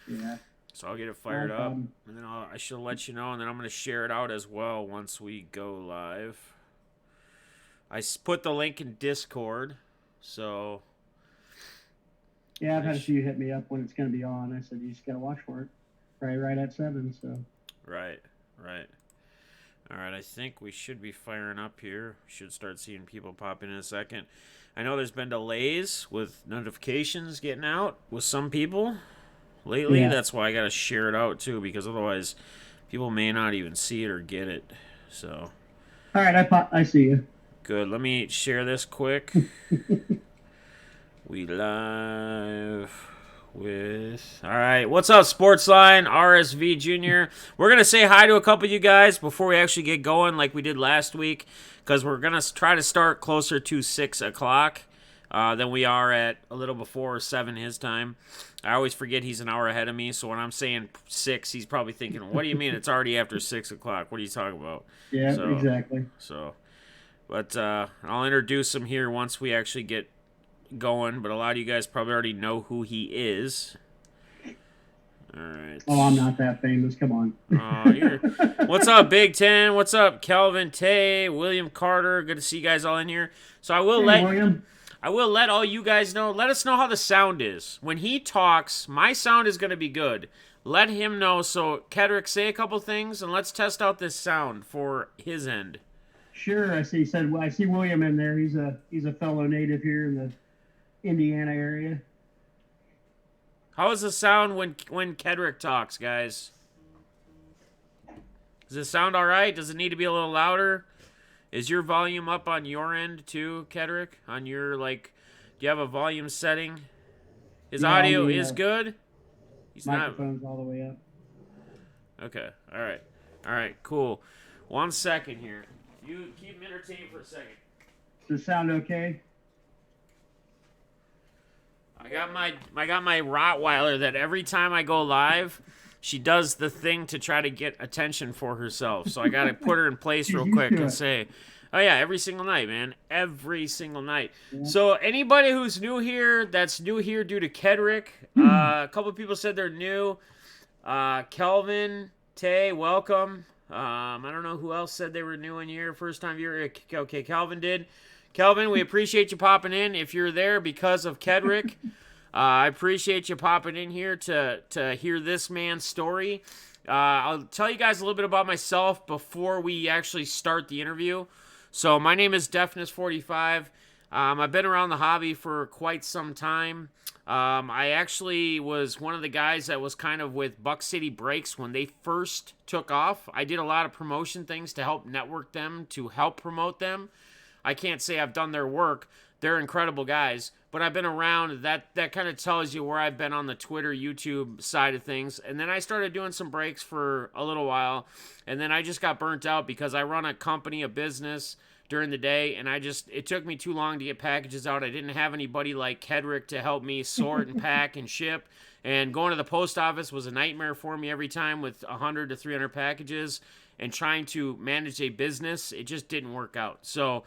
Yeah. So I'll get it No fired up, problem. and then I should let you know, and then I'm going to share it out as well once we go live. Put the link in Discord, so Yeah, I've had a few hit me up when it's going to be on. I said, you just got to watch for it. Right at 7, so. Right, right. All right, I think we should be firing up here. Should start seeing people pop in a second. I know there's been delays with notifications getting out with some people lately. Yeah. That's why I got to share it out too, because otherwise people may not even see it or get it. So, All right, I see you. good. Let me share this quick. We live with. All right, what's up, Sportsline RSV Junior? We're gonna say hi to a couple of you guys before we actually get going, like we did last week, because we're gonna try to start closer to 6 o'clock than we are at a little before 7 his time. I always forget he's an hour ahead of me, so when I'm saying 6, he's probably thinking, "What do you mean? It's already after 6 o'clock? What are you talking about?" Yeah, exactly. But I'll introduce him here once we actually get going, but a lot of you guys probably already know who he is. All right. Oh, I'm not that famous. Come on. What's up, Big Ten? What's up, Kelvin Tay, William Carter? Good to see you guys all in here. So I will let all you guys know. Let us know how the sound is when he talks. My sound is going to be good. Let him know. So Kedric, say a couple things and let's test out this sound for his end. Sure. I see William in there. He's a fellow native here in the Indiana area. How is the sound when Kedric talks, guys? Does it sound all right? Does it need to be a little louder? Is your volume up on your end too, Kedric? On your, do you have a volume setting? His audio is good? He's microphone's all the way up. Okay. All right, cool. 1 second here. You keep him entertained for a second. Does it sound okay? I got my Rottweiler that every time I go live, she does the thing to try to get attention for herself. So I got to put her in place real quick and say, oh yeah, every single night, man. Every single night. Yeah. So anybody who's new here, that's new here due to Kedric, a couple of people said they're new. Kelvin, Tay, welcome. I don't know who else said they were new in here, first time viewer. Okay, Calvin did. Kelvin, we appreciate you popping in. If you're there because of Kedric, I appreciate you popping in here to hear this man's story. I'll tell you guys a little bit about myself before we actually start the interview. So my name is Defness45. I've been around the hobby for quite some time. I actually was one of the guys that was kind of with Buck City Breaks when they first took off. I did a lot of promotion things to help network them, to help promote them. I can't say I've done their work. They're incredible guys, but I've been around. That kind of tells you where I've been on the Twitter, YouTube side of things. And then I started doing some breaks for a little while, and then I just got burnt out because I run a company, a business during the day, and it took me too long to get packages out. I didn't have anybody like Kedric to help me sort and pack and ship. And going to the post office was a nightmare for me every time with 100 to 300 packages. And trying to manage a business, it just didn't work out. So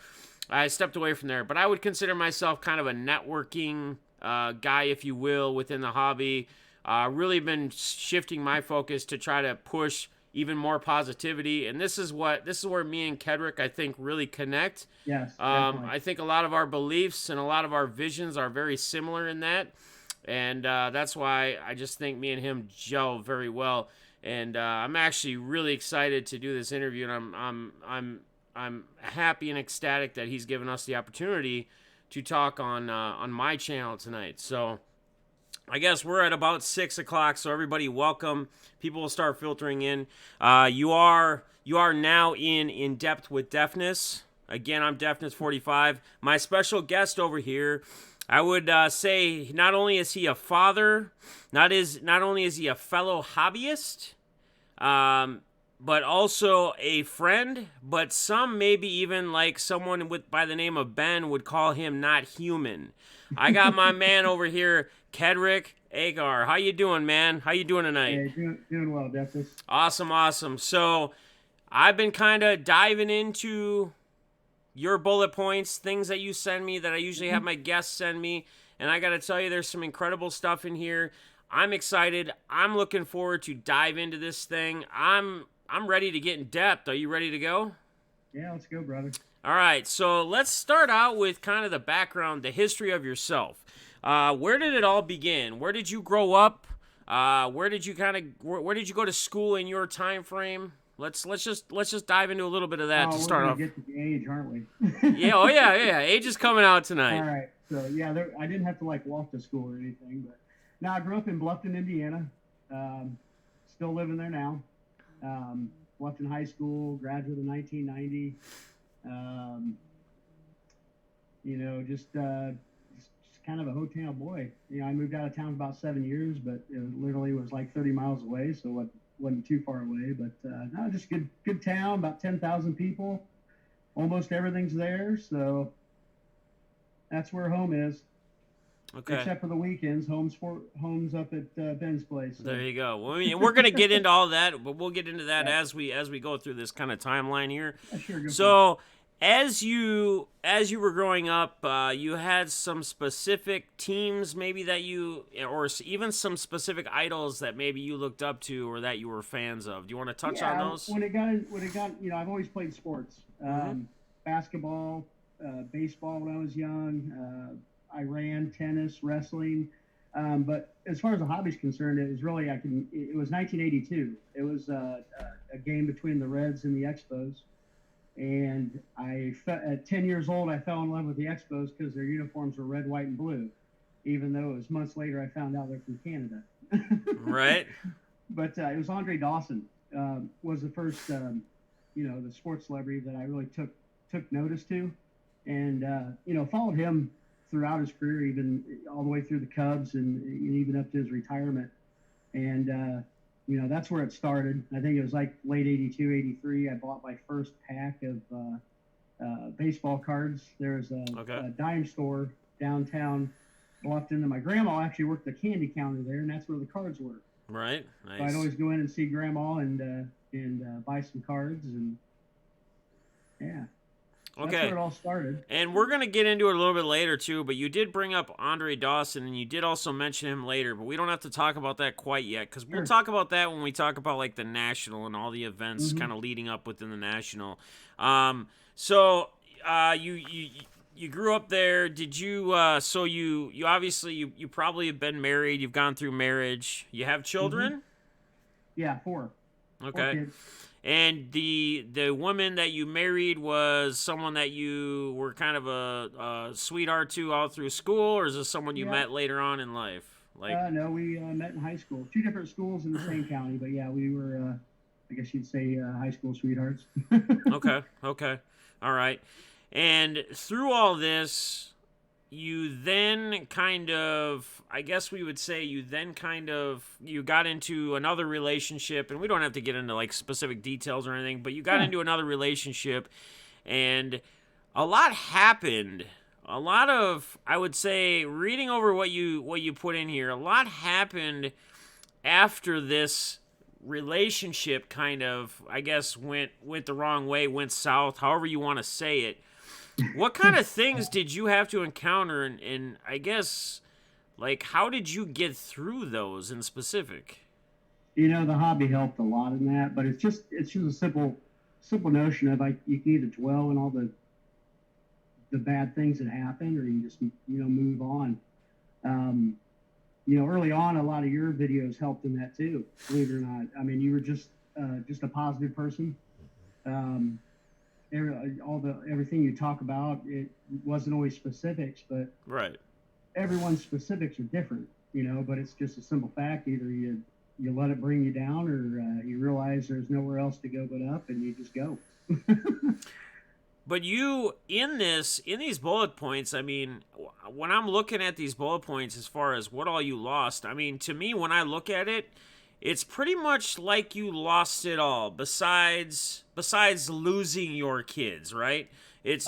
I stepped away from there. But I would consider myself kind of a networking guy, if you will, within the hobby. Really been shifting my focus to try to push even more positivity. And this is where me and Kedric, I think, really connect. Yes. I think a lot of our beliefs and a lot of our visions are very similar in that. And that's why I just think me and him gel very well. And I'm actually really excited to do this interview, and I'm happy and ecstatic that he's given us the opportunity to talk on my channel tonight. So I guess we're at about 6 o'clock, so everybody welcome. People will start filtering in. You are now in depth with Defness. Again, I'm Defness45. My special guest over here, I would say not only is he a father, not only is he a fellow hobbyist, but also a friend, but some maybe even like someone by the name of Ben would call him not human. I got my man over here, Kedric Aker. How you doing, man? How you doing tonight? Hey, doing well, Defness. Awesome. So I've been kind of diving into your bullet points, things that you send me that I usually have my guests send me, and I got to tell you, there's some incredible stuff in here. I'm excited. I'm looking forward to dive into this thing. I'm ready to get in depth. Are you ready to go? Yeah, let's go, brother. All right, so let's start out with kind of the background, the history of yourself. Where did it all begin? Where did you grow up? Where did you where did you go to school in your time frame? Let's just dive into a little bit of that to start off. We're gonna get to the age, aren't we? Yeah, oh yeah. Age is coming out tonight. All right, so yeah, I didn't have to like walk to school or anything, but now I grew up in Bluffton, Indiana. Still living there now. Bluffton High School, graduate in 1990. Just kind of a hometown boy. I moved out of town for about 7 years, but it literally was like 30 miles away, so it wasn't too far away. But no, just good town, about 10,000 people. Almost everything's there, so that's where home is. Okay. Except for the weekends, homes up at Ben's place. So. There you go. Well, I mean, we're gonna get into all that, but we'll get into that as we go through this kind of timeline here. Sure, so, as you were growing up, you had some specific teams, maybe that you, or even some specific idols that maybe you looked up to or that you were fans of. Do you want to touch on those? When it got, I've always played sports, basketball, baseball when I was young. I ran tennis, wrestling, but as far as the hobby's concerned, it was really it was 1982. It was a game between the Reds and the Expos, and at 10 years old I fell in love with the Expos because their uniforms were red, white, and blue. Even though it was months later I found out they're from Canada. Right. But it was Andre Dawson was the first the sports celebrity that I really took notice to, and followed him throughout his career, even all the way through the Cubs and even up to his retirement. And, that's where it started. I think it was like late 82, 83. I bought my first pack of baseball cards. There was a dime store downtown Bluffton, and my grandma actually worked the candy counter there, and that's where the cards were. Right. Nice. So I'd always go in and see grandma and buy some cards, and yeah. Okay. That's where it all started. And we're going to get into it a little bit later, too, but you did bring up Andre Dawson, and you did also mention him later, but we don't have to talk about that quite yet, because we'll talk about that when we talk about, like, the National and all the events kind of leading up within the National. You grew up there. Did you, you obviously, you probably have been married. You've gone through marriage. You have children? Yeah, 4. Okay. 4 kids. And the woman that you married was someone that you were kind of a sweetheart to all through school, or is this someone you met later on in life? No, we met in high school. 2 different schools in the same county, but yeah, we were, I guess you'd say, high school sweethearts. Okay, all right. And through all this, you then kind of, I guess we would say you got into another relationship, and we don't have to get into like specific details or anything, but you got into another relationship, and a lot happened. A lot of, I would say, reading over what you put in here, a lot happened after this relationship kind of, I guess, went the wrong way, went south, however you want to say it. What kind of things did you have to encounter, and I guess, like, how did you get through those in specific? The hobby helped a lot in that, but it's just a simple notion of you can either dwell in all the bad things that happen, or you just move on. Early on, a lot of your videos helped in that too. Believe it or not, I mean, you were just a positive person. Everything you talk about, it wasn't always specifics, but right. Everyone's specifics are different, but it's just a simple fact. Either you let it bring you down, or you realize there's nowhere else to go but up, and you just go. But you, in these bullet points, I mean, when I'm looking at these bullet points as far as what all you lost, I mean, to me, when I look at it, it's pretty much like you lost it all, besides losing your kids, right? It's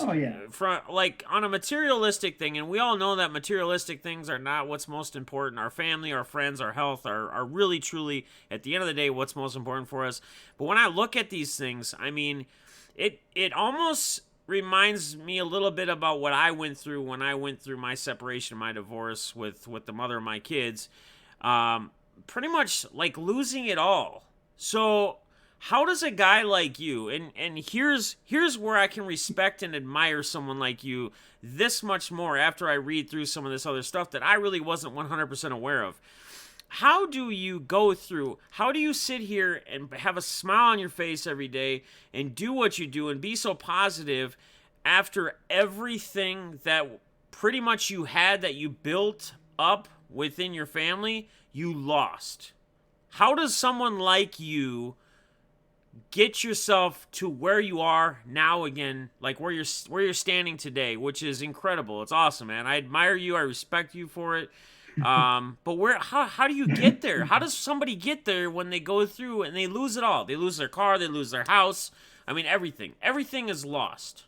from, like, on a materialistic thing, and we all know that materialistic things are not what's most important. Our family, our friends, our health are really, truly, at the end of the day, what's most important for us. But when I look at these things, I mean, it almost reminds me a little bit about what I went through when I went through my separation, my divorce with the mother of my kids. pretty much like losing it all. So how does a guy like you, and here's where I can respect and admire someone like you this much more after I read through some of this other stuff that I really wasn't 100% aware of. How do you go through, how do you sit here and have a smile on your face every day and do what you do and be so positive after everything that pretty much you had that you built up within your family, you lost? How does someone like you get yourself to where you are now again, like where you're standing today, which is incredible? It's awesome, man. I admire you. I respect you for it. But how do you get there? How does somebody get there when they go through and they lose it all? They lose their car, they lose their house. I mean, everything is lost.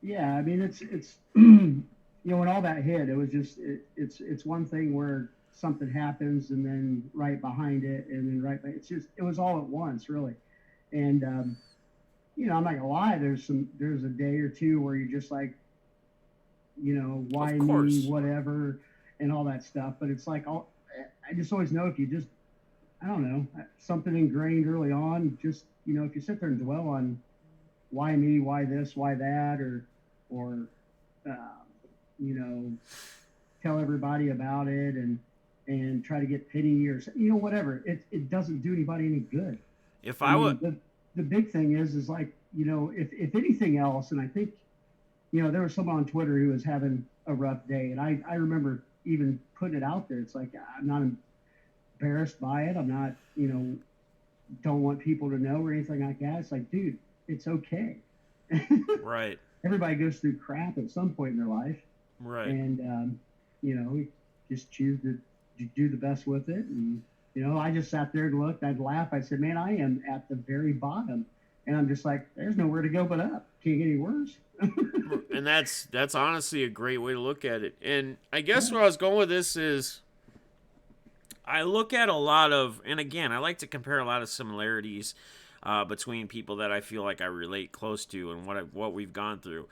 Yeah, I mean, it's when all that hit, it was just it's one thing where something happens and then right behind it and then it's just it was all at once, really. And I'm not gonna lie, there's a day or two where you're just like, why me, whatever, and all that stuff. But it's like I just always know, if you just, I don't know, something ingrained early on, just if you sit there and dwell on why me, why this, why that, or tell everybody about it and try to get pity or whatever, it doesn't do anybody any good. If I would, the big thing is like, if anything else, and I think, there was someone on Twitter who was having a rough day, and I remember even putting it out there. It's like, I'm not embarrassed by it. I'm not, don't want people to know or anything like that. It's like, dude, it's okay. Right. Everybody goes through crap at some point in their life. Right. And, we just choose to do the best with it. And, I just sat there and looked, I'd laugh. I said, man, I am at the very bottom. And I'm just like, there's nowhere to go but up. Can't get any worse. And that's honestly a great way to look at it. And I guess where I was going with this is, I look at a lot of, and again, I like to compare a lot of similarities between people that I feel like I relate close to and what we've gone through.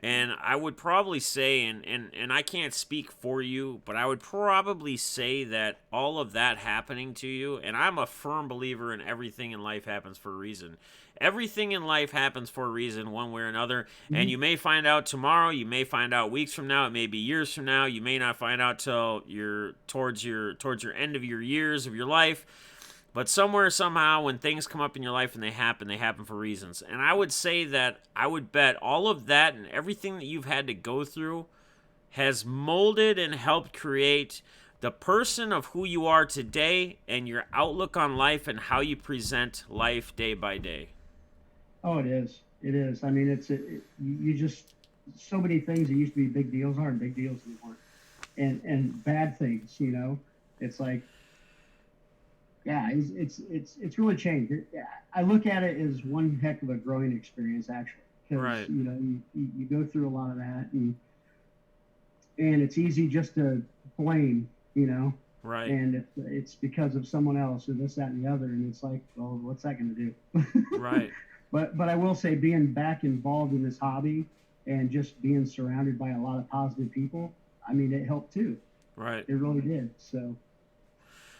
And I would probably say, and I can't speak for you, but I would probably say that all of that happening to you, and I'm a firm believer in everything in life happens for a reason. Everything in life happens for a reason, one way or another. And you may find out tomorrow, you may find out weeks from now, it may be years from now, you may not find out till you're towards your end of your years of your life. But somewhere, somehow, when things come up in your life and they happen for reasons. And I would say that I would bet all of that and everything that you've had to go through has molded and helped create the person of who you are today and your outlook on life and how you present life day by day. Oh, it is. It is. I mean, you just, so many things that used to be big deals aren't big deals anymore. And bad things, it's like, yeah, it's really changed. I look at it as one heck of a growing experience, actually, because right. You go through a lot of that, and it's easy just to blame, right, and it's because of someone else or this, that, and the other, and it's like, well, what's that going to do? Right. But I will say, being back involved in this hobby and just being surrounded by a lot of positive people, I mean, it helped too. Right. It really did.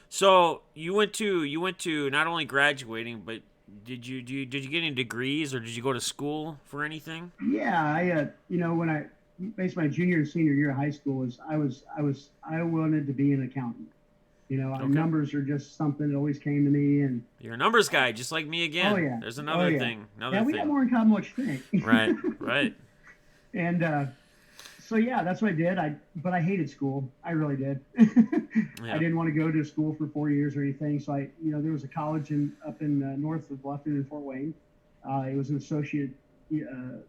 So you went to not only graduating, but did you get any degrees or did you go to school for anything? Yeah, I when I basically my junior and senior year of high school I wanted to be an accountant. Okay. Numbers are just something that always came to me, and you're a numbers guy, just like me again. Oh yeah. There's another thing. We got more in common than what you think. Right. Right. And so yeah, that's what I did. But I hated school. I really did. Yeah. I didn't want to go to school for 4 years or anything. So there was a college up in north of Bluffton in Fort Wayne. It was an associate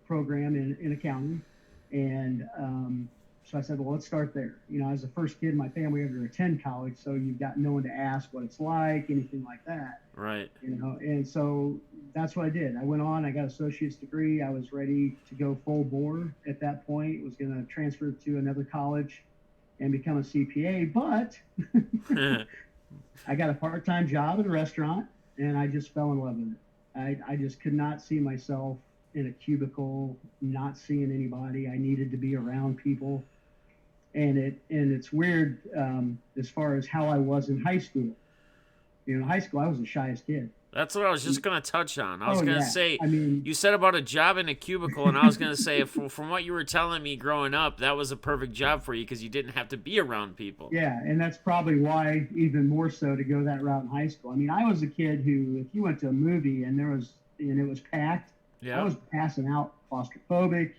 program in accounting, and so I said, well, let's start there. I was the first kid in my family ever to attend college, so you've got no one to ask what it's like, anything like that. Right. And so that's what I did. I went on, I got an associate's degree. I was ready to go full bore at that point. Was going to transfer to another college and become a CPA, but I got a part-time job at a restaurant, and I just fell in love with it. I just could not see myself in a cubicle, not seeing anybody. I needed to be around people. And it's weird as far as how I was in high school. In high school, I was the shyest kid. That's what I was just going to touch on. I was Oh going to yeah, say, I mean, you said about a job in a cubicle, and I was going to say, from what you were telling me growing up, that was a perfect job for you because you didn't have to be around people. yeah, and that's probably why even more so to go that route in high school. I mean, I was a kid who, if you went to a movie and it was packed, Yeah. I was passing out, claustrophobic.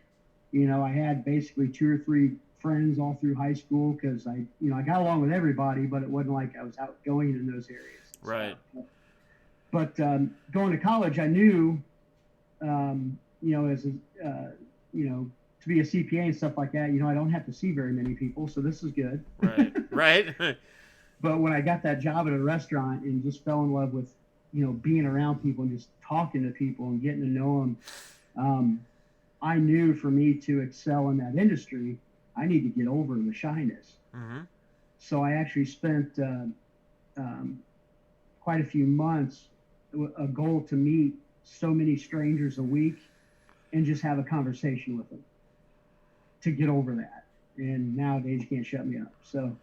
I had basically 2 or 3 friends all through high school because I got along with everybody, but it wasn't like I was outgoing in those areas. Right. But going to college, I knew, as to be a CPA and stuff like that, I don't have to see very many people, so this is good. Right. Right. But when I got that job at a restaurant and just fell in love with, being around people and just talking to people and getting to know them, I knew for me to excel in that industry, I need to get over the shyness. Mm-hmm. So I actually spent quite a few months, a goal to meet so many strangers a week and just have a conversation with them to get over that. And nowadays you can't shut me up. So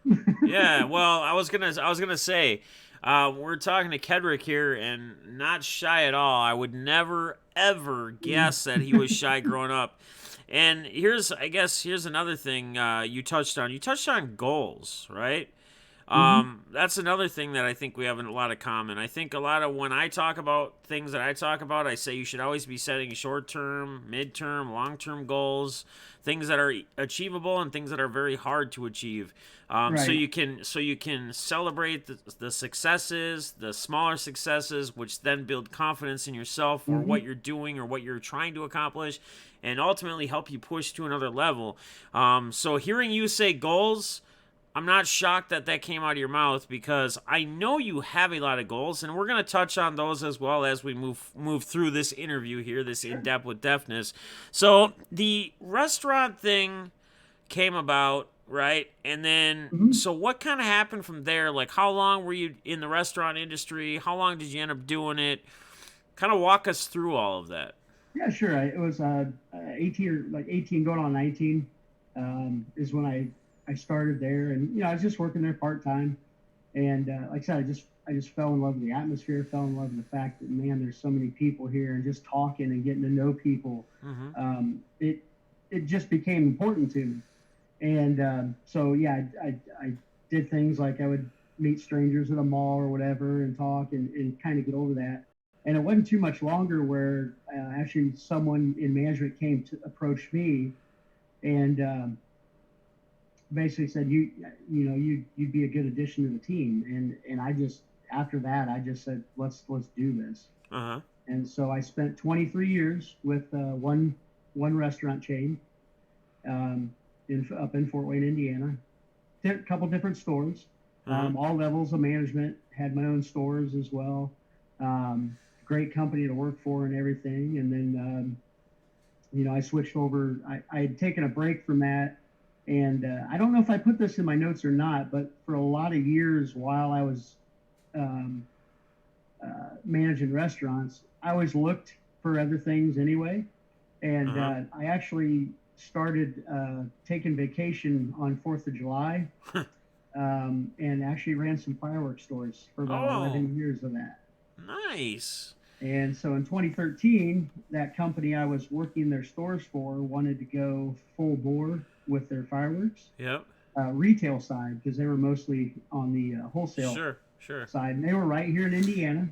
Yeah, well, I was gonna say, we're talking to Kedric here, and not shy at all. I would never ever guess that he was shy growing up. And here's another thing you touched on. You touched on goals, right? That's another thing that I think we have in a lot of common. I think a lot of when I talk about things that I talk about, I say you should always be setting short-term, mid-term, long-term goals, things that are achievable and things that are very hard to achieve. Right. So you can celebrate the successes, the smaller successes, which then build confidence in yourself or what you're doing or what you're trying to accomplish, and ultimately help you push to another level. So hearing you say goals, I'm not shocked that came out of your mouth because I know you have a lot of goals, and we're going to touch on those as well as we move through this interview here, this in-depth with Defness. So the restaurant thing came about, right? And then, so what kind of happened from there? Like, how long were you in the restaurant industry? How long did you end up doing it? Kind of walk us through all of that. Yeah, sure. It was 18 going on 19 is when I started there, and I was just working there part time, and like I said, I just fell in love with the atmosphere, fell in love with the fact that, man, there's so many people here, and just talking and getting to know people, it just became important to me, and so yeah, I did things like I would meet strangers at a mall or whatever and talk and kind of get over that, and it wasn't too much longer where actually someone in management came to approach me, and basically said you'd be a good addition to the team, and I just, after that, I just said let's do this. And so I spent 23 years with one restaurant chain up in Fort Wayne, Indiana. A couple different stores, all levels of management, had my own stores as well. Great company to work for and everything, and then I switched over. I had taken a break from that. And I don't know if I put this in my notes or not, but for a lot of years while I was managing restaurants, I always looked for other things anyway. And I actually started taking vacation on 4th of July and actually ran some fireworks stores for about 11 years of that. Nice. And so in 2013, that company I was working their stores for wanted to go full bore with their fireworks. Yep. Retail side, because they were mostly on the wholesale side. And they were right here in Indiana.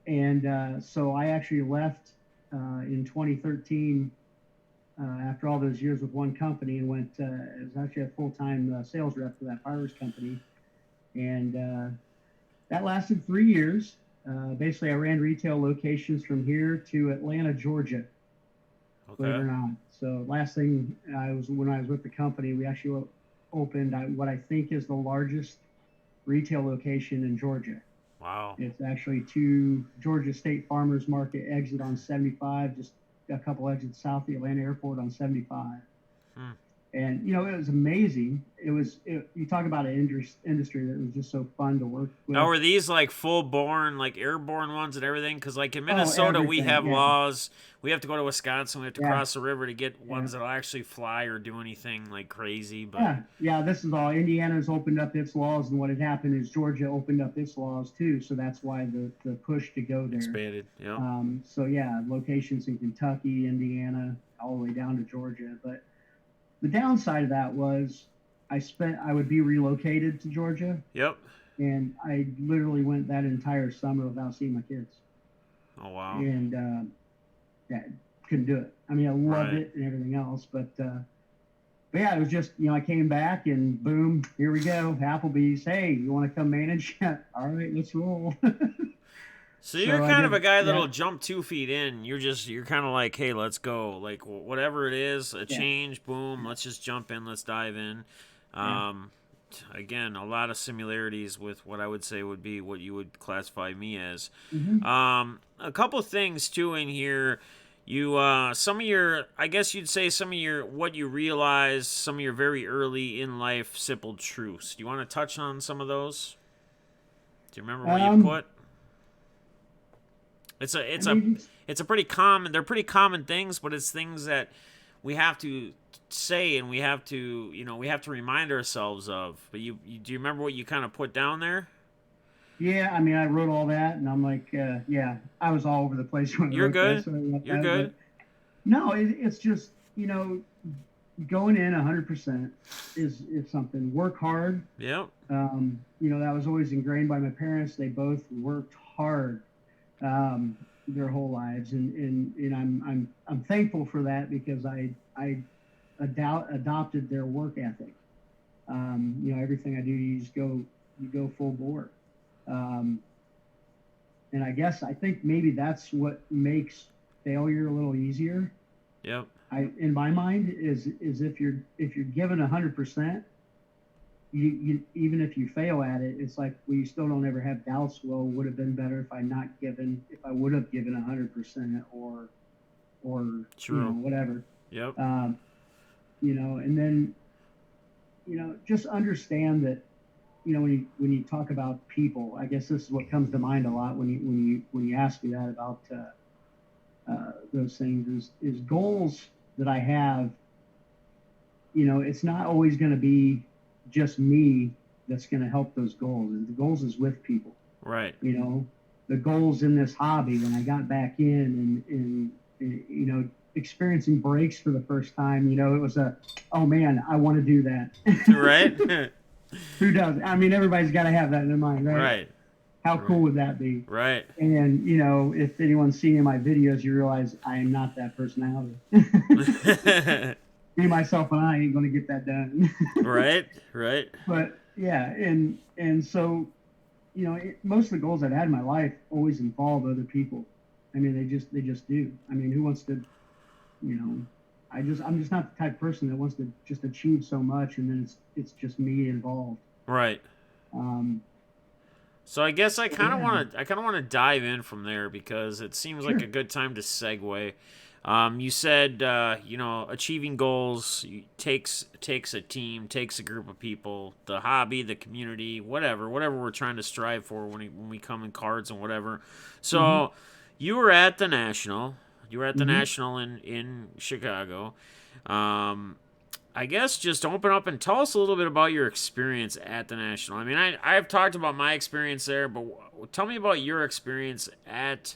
And so I actually left in 2013 after all those years with one company and went, it was actually a full-time sales rep for that fireworks company. And that lasted 3 years. Basically, I ran retail locations from here to Atlanta, Georgia. Believe it or not. So last thing when I was with the company, we actually opened what I think is the largest retail location in Georgia. Wow. It's actually to Georgia State Farmers Market exit on 75, just a couple exits south of the Atlanta airport on 75. And it was amazing. You talk about an industry that was just so fun to work Now, with. were these like full born, like airborne ones and everything? Because like in Oh, Minnesota, we everything. have Yeah, laws. We have to go to Wisconsin. We have to yeah, cross the river to get yeah. ones that'll actually fly or do anything like crazy. But Yeah. This is all. Indiana's opened up its laws, and what had happened is Georgia opened up its laws too. So that's why the push to go there. expanded. Yeah. So yeah, locations in Kentucky, Indiana, all the way down to Georgia. But the downside of that was I would be relocated to Georgia, Yep. and I literally went that entire summer without seeing my kids, Oh wow. and yeah, couldn't do it. I mean, I loved Right. it and everything else, but yeah, it was just I came back and boom, here we go, Applebee's. Hey, you want to come manage? All right, let's roll. So you're So I kind of a did, guy yeah, that'll jump 2 feet in. You're kind of like, hey, let's go. Like whatever it is, a yeah, change, boom, let's just jump in, let's dive in. yeah. Um, Again, a lot of similarities with what I would say would be what you would classify me as. Mm-hmm. A couple things too in here. You some of your, I guess you'd say some of your what you realize, some of your very early in life simple truths. Do you want to touch on some of those? Do you remember what you Um, put? It's a I it's a mean, it's a pretty common. They're pretty common things, but it's things that we have to say and we have to we have to remind ourselves of. But you do you remember what you kind of put down there? yeah, I mean, I wrote all that, and I'm like, yeah, I was all over the place when I You're wrote that, good. so I wrote You're that. good. But no, it's just going in 100% is something. Work hard. Yep. That was always ingrained by my parents. They both worked hard their whole lives, and I'm thankful for that because I adopted their work ethic. Everything I do, you go full bore. Um, and I think maybe that's what makes failure a little easier. Yep. In my mind, is if you're given 100%, you even if you fail at it, it's like you still don't ever have doubts. Well, would have been better if I would have given 100%, or True. whatever. Yep. And then just understand that when you talk about people, I guess this is what comes to mind a lot when you ask me that about those things is goals that I have. It's not always going to be just me that's going to help those goals. And the goals is with people. Right. The goals in this hobby when I got back in and experiencing breaks for the first time, it was oh man, I want to do that. Right. Who does? I mean, everybody's got to have that in their mind, right? Right. How cool would that be? Right. And if anyone's seen my videos, you realize I am not that personality. Me, myself, and I ain't going to get that done. Right. Right. But yeah, and so most of the goals I've had in my life always involve other people. I mean, they just do. I mean, who wants to? I'm just not the type of person that wants to just achieve so much and then it's just me involved. Right. Um, So I guess I kind of yeah, want to dive in from there because it seems like sure. a good time to segue. You said achieving goals takes a team, takes a group of people, the hobby, the community, whatever we're trying to strive for when we come in cards and whatever. So Mm-hmm. you were at the national. You were at the Mm-hmm. national in Chicago. I guess just open up and tell us a little bit about your experience at the National. I mean, I've talked about my experience there, but tell me about your experience at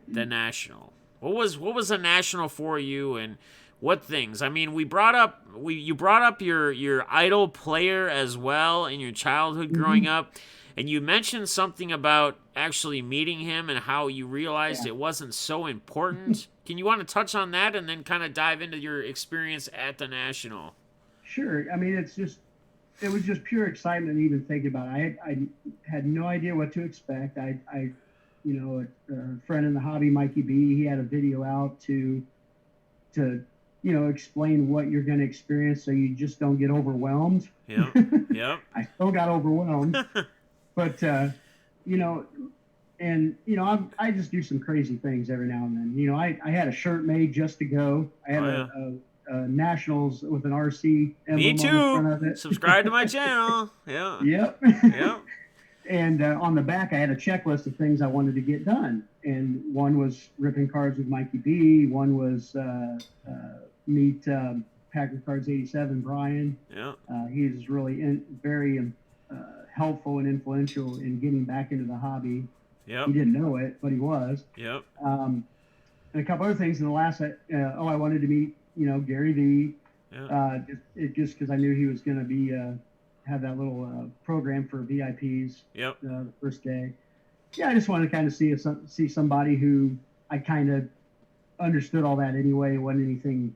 the National. What was the National for you, and what things? I mean, you brought up your idol player as well in your childhood growing Mm-hmm. up, and you mentioned something about actually meeting him and how you realized Yeah. it wasn't so important. Can you want to touch on that and then kind of dive into your experience at the National? Sure. I mean, it was just pure excitement even thinking about it. I had no idea what to expect. A friend in the hobby, Mikey B, he had a video out to explain what you're going to experience so you just don't get overwhelmed. Yep. Yep. I still got overwhelmed, but I just do some crazy things every now and then. I had a shirt made just to go. I had Oh yeah. Nationals with an RC Me emblem on the too. front of it. Subscribe to my channel. Yeah. Yep. Yep. And on the back, I had a checklist of things I wanted to get done. And one was ripping cards with Mikey B. One was meet Packer Cards 87, Brian. Yeah. He's really very helpful and influential in getting back into the hobby. Yep. He didn't know it, but he was. Yep. And a couple other things in the last, I wanted to meet, Gary V. Yeah. Just because I knew he was going to be have that little program for VIPs. Yep. The first day. Yeah, I just wanted to kind of see somebody who I kind of understood all that anyway. It wasn't anything,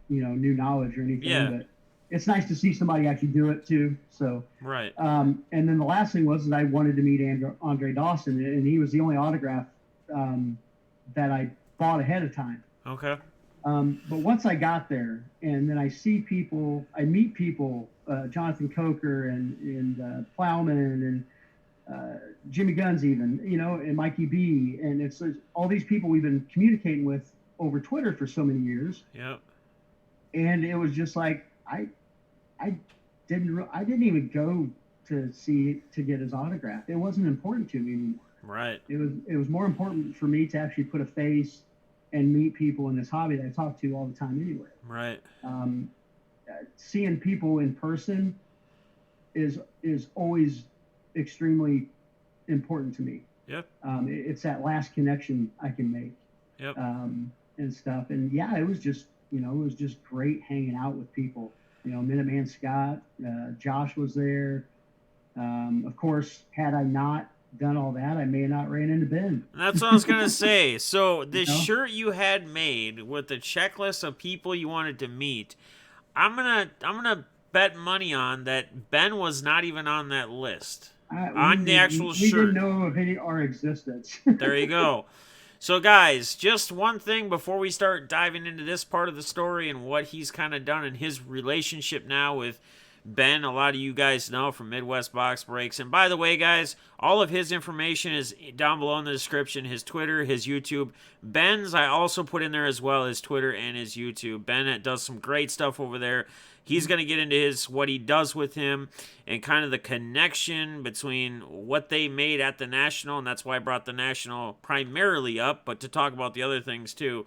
new knowledge or anything. Yeah. But it's nice to see somebody actually do it too. So. Right. And then the last thing was that I wanted to meet Andre Dawson, and he was the only autograph that I bought ahead of time. Okay. But once I got there, and then I meet people, Jonathan Coker and Plowman and Jimmy Guns even, and Mikey B. And it's all these people we've been communicating with over Twitter for so many years. Yep. And it was just like, I didn't even go to get his autograph. It wasn't important to me anymore. Right. It was more important for me to actually put a face and meet people in this hobby that I talk to all the time anyway. Right. Seeing people in person is always extremely important to me. Yep. It's that last connection I can make. Yep. And stuff. And yeah, it was just great hanging out with people. Minuteman Scott, Josh was there. Of course, had I not done all that, I may have not ran into Ben. That's what I was gonna say. So the shirt you had made with the checklist of people you wanted to meet, I'm gonna bet money on that Ben was not even on that list on the actual shirt. We didn't know of our existence. There you go. So guys, just one thing before we start diving into this part of the story and what he's kind of done in his relationship now with Ben. A lot of you guys know from Midwest Box Breaks. And by the way, guys, all of his information is down below in the description. His Twitter, his YouTube. Ben's I also put in there as well, his Twitter and his YouTube. Ben does some great stuff over there. He's going to get into what he does with him and kind of the connection between what they made at the National, and that's why I brought the National primarily up, but to talk about the other things too.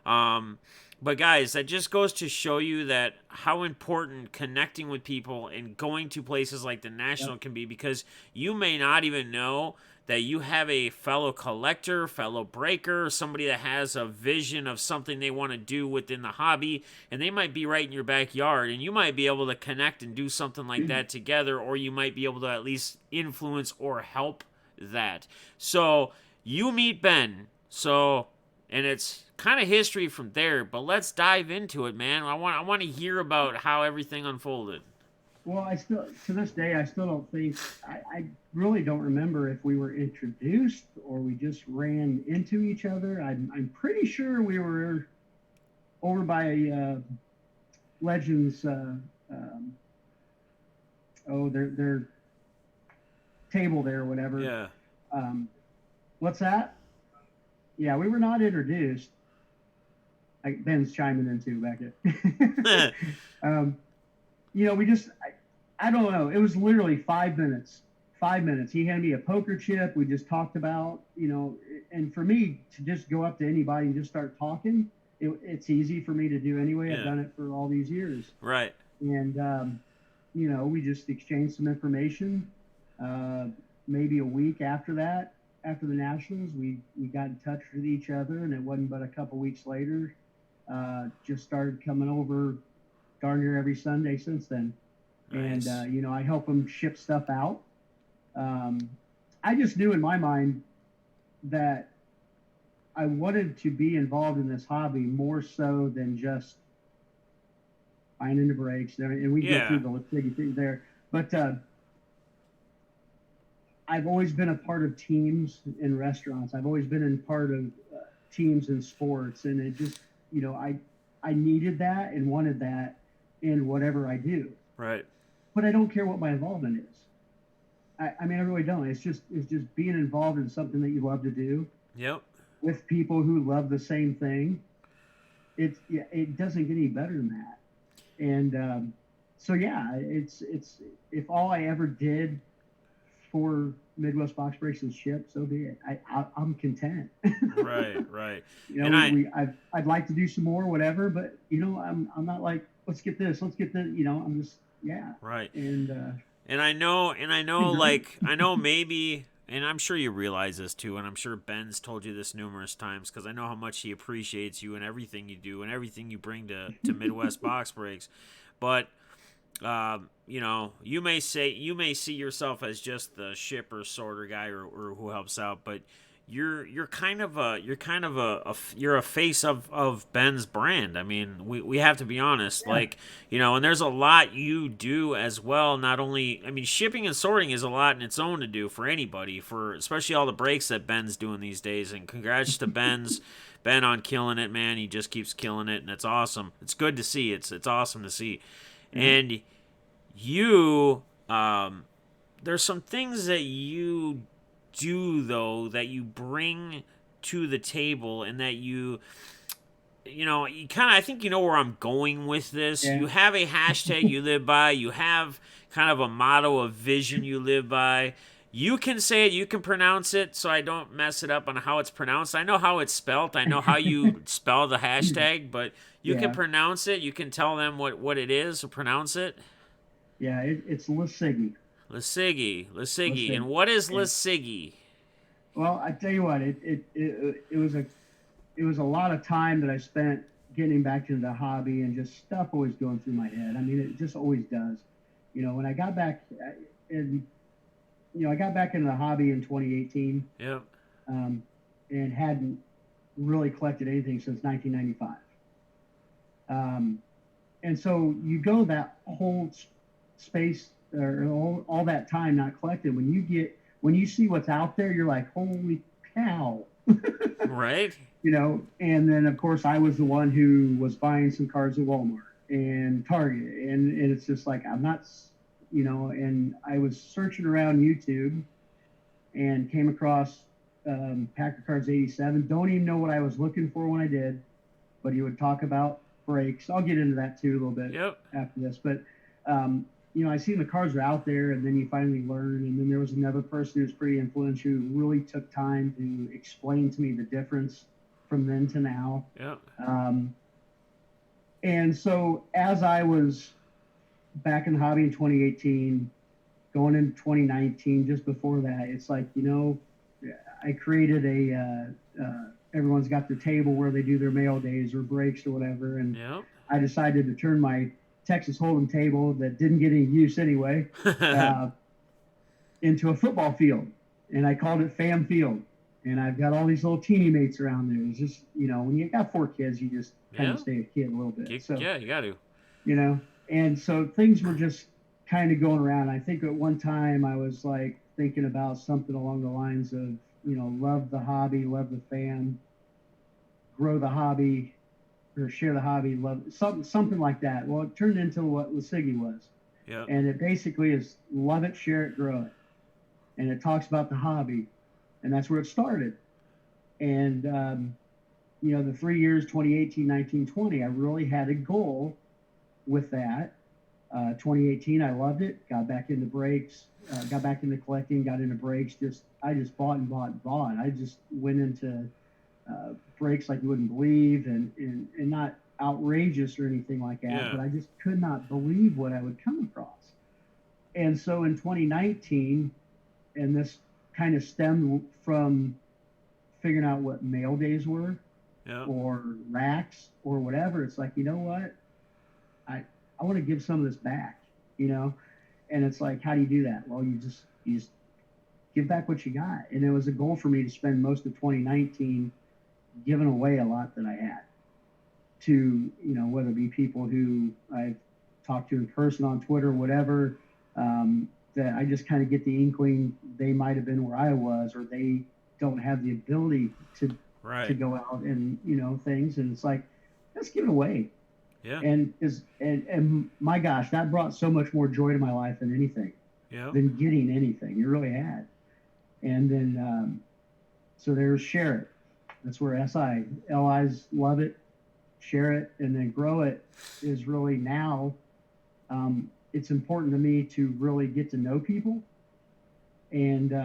But guys, that just goes to show you that how important connecting with people and going to places like the National can be, because you may not even know that you have a fellow collector, fellow breaker, somebody that has a vision of something they want to do within the hobby, and they might be right in your backyard, and you might be able to connect and do something like that together, or you might be able to at least influence or help that. So you meet Ben, and it's kind of history from there, but let's dive into it, man. I want to hear about how everything unfolded. Well, to this day, I still don't think, I really don't remember if we were introduced or we just ran into each other. I'm pretty sure we were over by Legends, their table there or whatever. Yeah. What's that? Yeah, we were not introduced. Ben's chiming in too back there. We just, I don't know. It was literally 5 minutes. 5 minutes. He handed me a poker chip. We just talked about, and for me to just go up to anybody and just start talking, it's easy for me to do anyway. Yeah. I've done it for all these years. Right. And, we just exchanged some information. Maybe a week after that, after the Nationals, we got in touch with each other, and it wasn't but a couple weeks later, just started coming over darn near every Sunday since then. Nice. And, I help them ship stuff out. I just knew in my mind that I wanted to be involved in this hobby more so than just finding the breaks there. And we go through the LiSiGi thing there. But I've always been a part of teams in restaurants. I've always been in part of teams in sports. And it just, I needed that and wanted that in whatever I do. Right. But I don't care what my involvement is. I really don't. It's just being involved in something that you love to do. Yep. With people who love the same thing. it doesn't get any better than that. And so yeah, it's if all I ever did for Midwest Box Breaks and ship, so be it. I'm content. Right, right. You know, And I I'd like to do some more, whatever, but you know, I'm not like, let's get this, let's get this. You know, I'm just, yeah. right. And And I know, agree. like, I know maybe, and I'm sure you realize this too, and I'm sure Ben's told you this numerous times because I know how much he appreciates you and everything you do and everything you bring to Midwest Box Breaks. But you may see yourself as just the shipper sorter guy or who helps out, but you're kind of you're a face of Ben's brand. I mean, we have to be honest, Yeah, like, and there's a lot you do as well. Not only, I mean, shipping and sorting is a lot in its own to do for anybody, for especially all the breaks that Ben's doing these days. And congrats to Ben on killing it, man. He just keeps killing it, and it's awesome. It's good to see. It's awesome to see. yeah, And you there's some things that you do though that you bring to the table, and that you kind of, I think you know where I'm going with this. yeah. You have a hashtag you live by. You have kind of a motto, of vision you live by. You can say it, you can pronounce it, so I don't mess it up on how it's pronounced. I know how it's spelt. I know how you spell the hashtag, but you can Yeah, pronounce it. You can tell them what it is, or pronounce it. yeah. It's LiSiGi. LiSiGi. And LiSiGi. what is Yeah. LiSiGi? Well, I tell you what, it was a lot of time that I spent getting back into the hobby, and just stuff always going through my head. I mean, it just always does. You know, when I got back in, I got back into the hobby in 2018, Yep. um, and hadn't really collected anything since 1995. Um, and so you go that whole space, or all that time not collected. When you see what's out there, you're like, holy cow. Right? And then of course I was the one who was buying some cards at Walmart and Target, and it's just like, I'm not, and I was searching around YouTube and came across Packer Cards 87. Don't even know what I was looking for when I did, but he would talk about breaks. I'll get into that too a little bit Yep. after this. But I seen the cards are out there, and then you finally learn. And then there was another person who's pretty influential who really took time to explain to me the difference from then to now. Yep. And so as I was back in the hobby in 2018, going into 2019, just before that, it's like, I created everyone's got their table where they do their mail days or breaks or whatever. And Yep. I decided to turn my Texas Hold'em table that didn't get any use anyway, into a football field. And I called it Fam Field. And I've got all these little teeny mates around there. It's just, when you got 4 kids, you just kind of stay a kid a little bit. So, Yeah, you got to. And so things were just kind of going around. I think at one time I was like thinking about something along the lines of, love the hobby, love the fan, grow the hobby, or share the hobby, love something like that. Well, it turned into what LiSiGi was. Yeah. And it basically is love it, share it, grow it. And it talks about the hobby. And that's where it started. And, the 3 years, 2018, 19, 20, I really had a goal with that. 2018, I loved it. Got back into breaks, got back into collecting, got into breaks. I just bought and bought and bought. I just went into breaks like you wouldn't believe, and not outrageous or anything like that. Yeah. But I just could not believe what I would come across. And so in 2019, and this kind of stemmed from figuring out what mail days were, Yeah. or racks or whatever. It's like, you know what? I want to give some of this back, and it's like, how do you do that? Well, you just give back what you got. And it was a goal for me to spend most of 2019 giving away a lot that I had to, whether it be people who I've talked to in person, on Twitter, whatever, that I just kind of get the inkling they might have been where I was, or they don't have the ability to go out and, things. And it's like, let's give it away. Yeah. And my gosh, that brought so much more joy to my life than anything, than getting anything. It really had. And then, so there's share it. That's where LI's love it, share it, and then grow it is really now. It's important to me to really get to know people and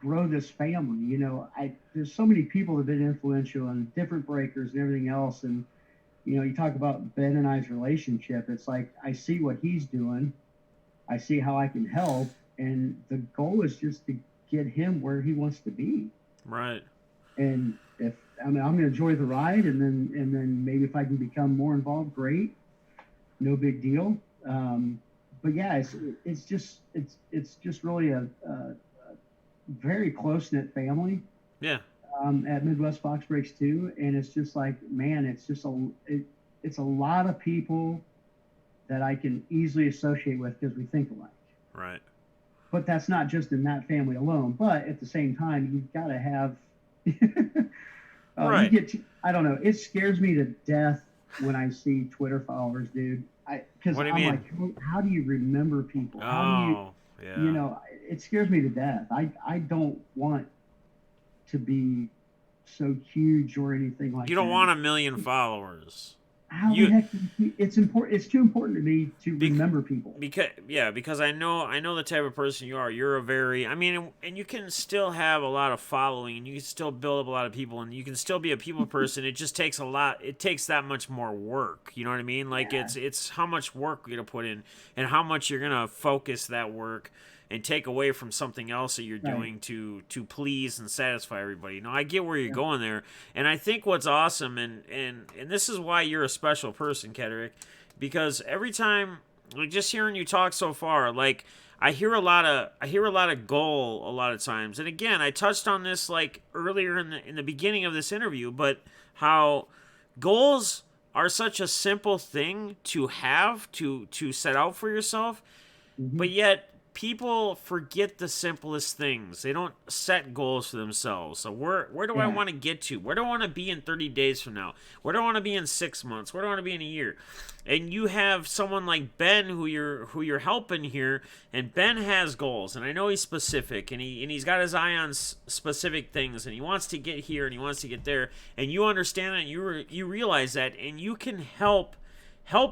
grow this family. You know, there's so many people that have been influential and different breakers and everything else. And, you know, you talk about Ben and I's relationship. It's like, I see what he's doing. I see how I can help. And the goal is just to get him where he wants to be. Right. And I'm going to enjoy the ride. And then maybe if I can become more involved, great. No big deal. But yeah, it's just really a very close-knit family. Yeah. At Midwest Fox Breaks too, and it's just like, man, it's a lot of people that I can easily associate with because we think alike. Right. But that's not just in that family alone. But at the same time, you've got to have. Right. I don't know. It scares me to death when I see Twitter followers, dude. Because I'm like, how do you remember people? How do you, yeah. You know, it scares me to death. I don't want to be so huge or anything like that. You don't want 1 million followers. How the heck? It's important. It's too important to me to remember people. Because I know the type of person you are. You're a very, I mean, and you can still have a lot of following, and you can still build up a lot of people, and you can still be a people person. It just takes a lot. It takes that much more work. You know what I mean? Like it's how much work you're gonna put in, and how much you're gonna focus that work and take away from something else that you're doing to please and satisfy everybody. You know, I get where you're going there. And I think what's awesome, and this is why you're a special person, Kedric, because every time, like, just hearing you talk so far, like, I hear a lot of goal a lot of times. And again, I touched on this like earlier in the beginning of this interview, but how goals are such a simple thing to have, to set out for yourself, but yet people forget the simplest things. They don't set goals for themselves. So where do I want to get to? Where do I want to be in 30 days from now? Where do I want to be in 6 months? Where do I want to be in a year? And you have someone like Ben who you're helping here, and Ben has goals, and I know he's specific, and he's got his eye on specific things, and he wants to get here and he wants to get there, and you understand that, and you realize that, and you can help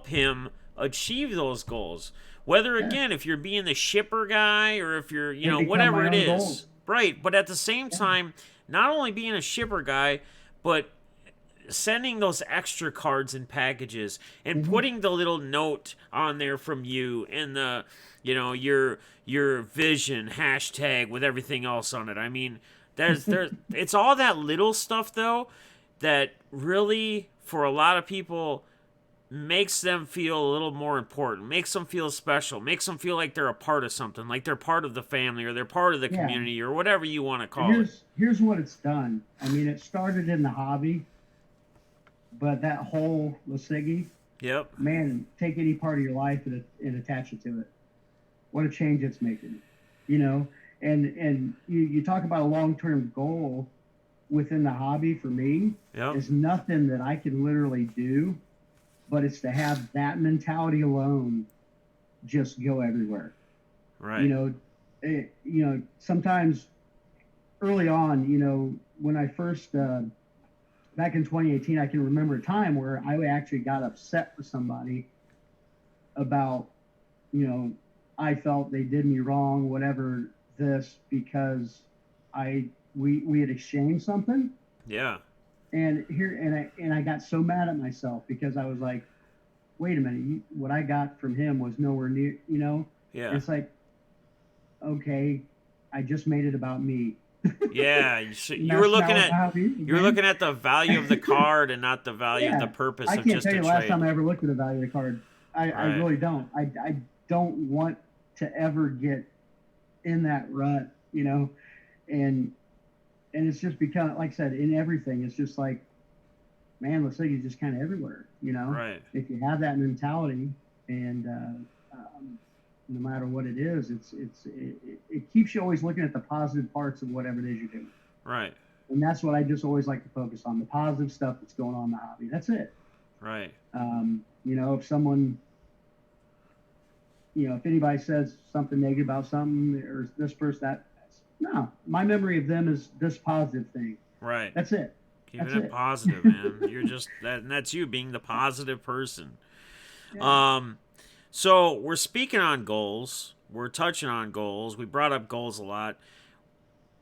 him achieve those goals. Whether, again, if you're being the shipper guy or if you're, you know, whatever it is. Goals. Right. But at the same time, not only being a shipper guy, but sending those extra cards and packages and putting the little note on there from you and the, you know, your vision hashtag with everything else on it. I mean, it's all that little stuff, though, that really, for a lot of people, makes them feel a little more important, makes them feel special, makes them feel like they're a part of something, like they're part of the family or they're part of the community or whatever you want to call it. Here's what it's done. I mean, it started in the hobby, but that whole LiSiGi, man, take any part of your life and attach it to it. What a change it's making, you know? And you talk about a long-term goal within the hobby. For me, is nothing that I can literally do, but it's to have that mentality alone just go everywhere. Right. You know, sometimes early on, you know, when I first, back in 2018, I can remember a time where I actually got upset with somebody about, you know, I felt they did me wrong, whatever this, because we had exchanged something. Yeah. And I got so mad at myself because I was like, wait a minute, what I got from him was nowhere near, you know? Yeah. And it's like, okay, I just made it about me. Yeah, you were looking at the value of the card and not the value of the purpose of just a trade. I can't tell you last time I ever looked at the value of the card. I really don't. I don't want to ever get in that rut, you know? And it's just become, like I said, in everything, it's just like, man, LiSiGi is just kind of everywhere, you know? Right. If you have that mentality, and no matter what it is, it keeps you always looking at the positive parts of whatever it is you're doing. Right. And that's what I just always like to focus on, the positive stuff that's going on in the hobby. That's it. Right. You know, if someone, you know, if anybody says something negative about something or this person, no, my memory of them is this positive thing. Right. That's it. Keeping That's it it. positive, man. You're just that, and that's you being the positive person. Yeah. Um, so we're speaking on goals. We're touching on goals. We brought up goals a lot.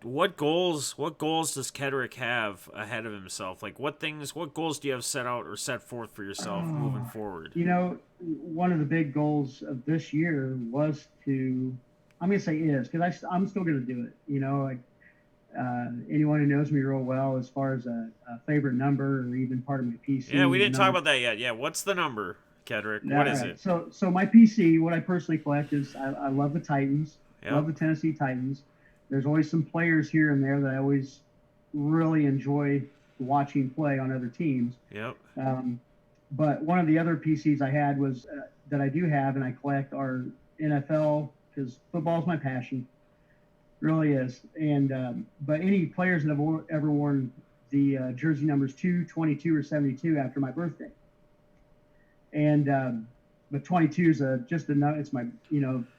What goals? What goals does Kedric have ahead of himself? Like what things? What goals do you have set out or set forth for yourself moving Oh, forward? one of the big goals of this year was to, I'm going to say is, because I'm still going to do it. Like anyone who knows me real well, as far as a favorite number or even part of my Yeah, we PC, the didn't talk number. about that yet. Yeah, what's the number, Kedric? All What is right. it? So my PC, what I personally collect is I love the Titans, love Yep. the Tennessee Titans. There's always some players here and there that I always really enjoy watching play on other teams. Yep. Um, but one of the other PCs I had was that I do have and I collect are NFL because football is my passion, really is. And but any players that have ever worn the jersey numbers 2, 22, or 72 after my birthday, and but 22 is just a it's my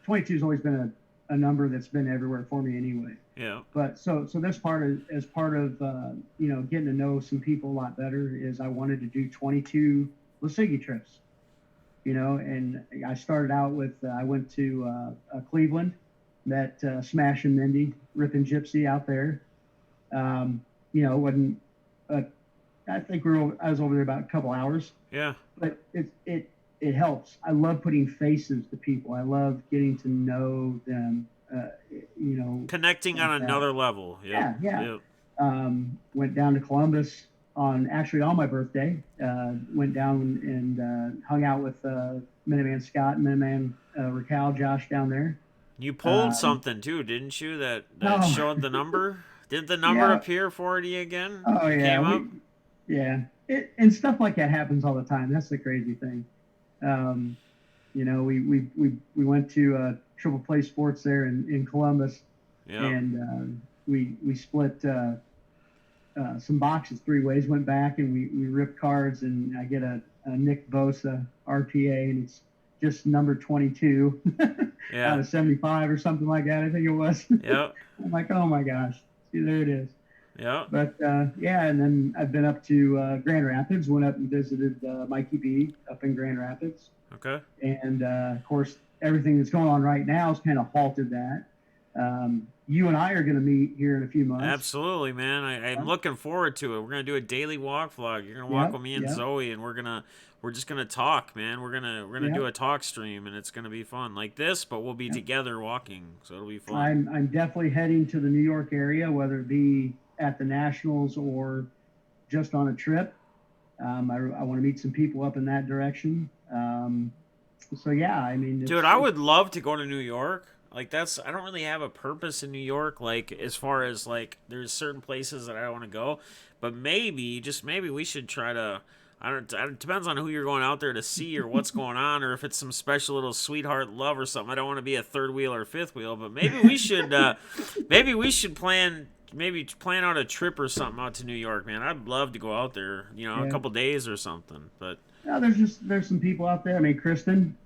22 has always been a number that's been everywhere for me anyway. Yeah. But so this part is as part of getting to know some people a lot better is I wanted to do 22 LiSiGi trips, and I started out with I went to Cleveland, met Smash and Mindy, Rip and Gypsy out there. Wasn't I think I was over there about a couple hours, Yeah. but it helps. I love putting faces to people. I love getting to know them. Connecting Like on that. another level. Yep. Yeah. Yep. Went down to Columbus on my birthday. Went down and hung out with Minuteman Scott, Minuteman Raquel, Josh down there. You pulled Um, something too, didn't you? That oh, showed the number. Did the number yeah. appear for you again? Oh, It yeah. came up. And stuff like that happens all the time. That's the crazy thing. Um, we went to Triple Play Sports there in Columbus, Yeah. and we split some boxes 3 ways. Went back and we ripped cards, and I get a Nick Bosa RPA, and it's just number 22 out Yeah. of 75 or something like that. I think it was. Yep. I'm like, oh my gosh, see, there it is. Yep. But and then I've been up to Grand Rapids. Went up and visited Mikey B up in Grand Rapids. Okay. And of course, everything that's going on right now has kind of halted that. You and I are going to meet here in a few months. Absolutely, man. I'm looking forward to it. We're gonna do a daily walk vlog. You're gonna walk with me and Zoe, and we're just gonna talk, man. We're gonna do a talk stream, and it's gonna be fun like this, but we'll be together walking, so it'll be fun. I'm definitely heading to the New York area, whether it be at the Nationals or just on a trip. I want to meet some people up in that direction. So yeah, I mean, Dude, I would love to go to New York. Like I don't really have a purpose in New York. Like as far as like, there's certain places that I want to go, but just maybe we should try to. I don't. It depends on who you're going out there to see or what's going on, or if it's some special little sweetheart love or something. I don't want to be a third wheel or fifth wheel, but maybe we should. Maybe we should plan. Maybe plan out a trip or something out to New York, man. I'd love to go out there. A couple days or something. But there's some people out there. I mean, Kristen.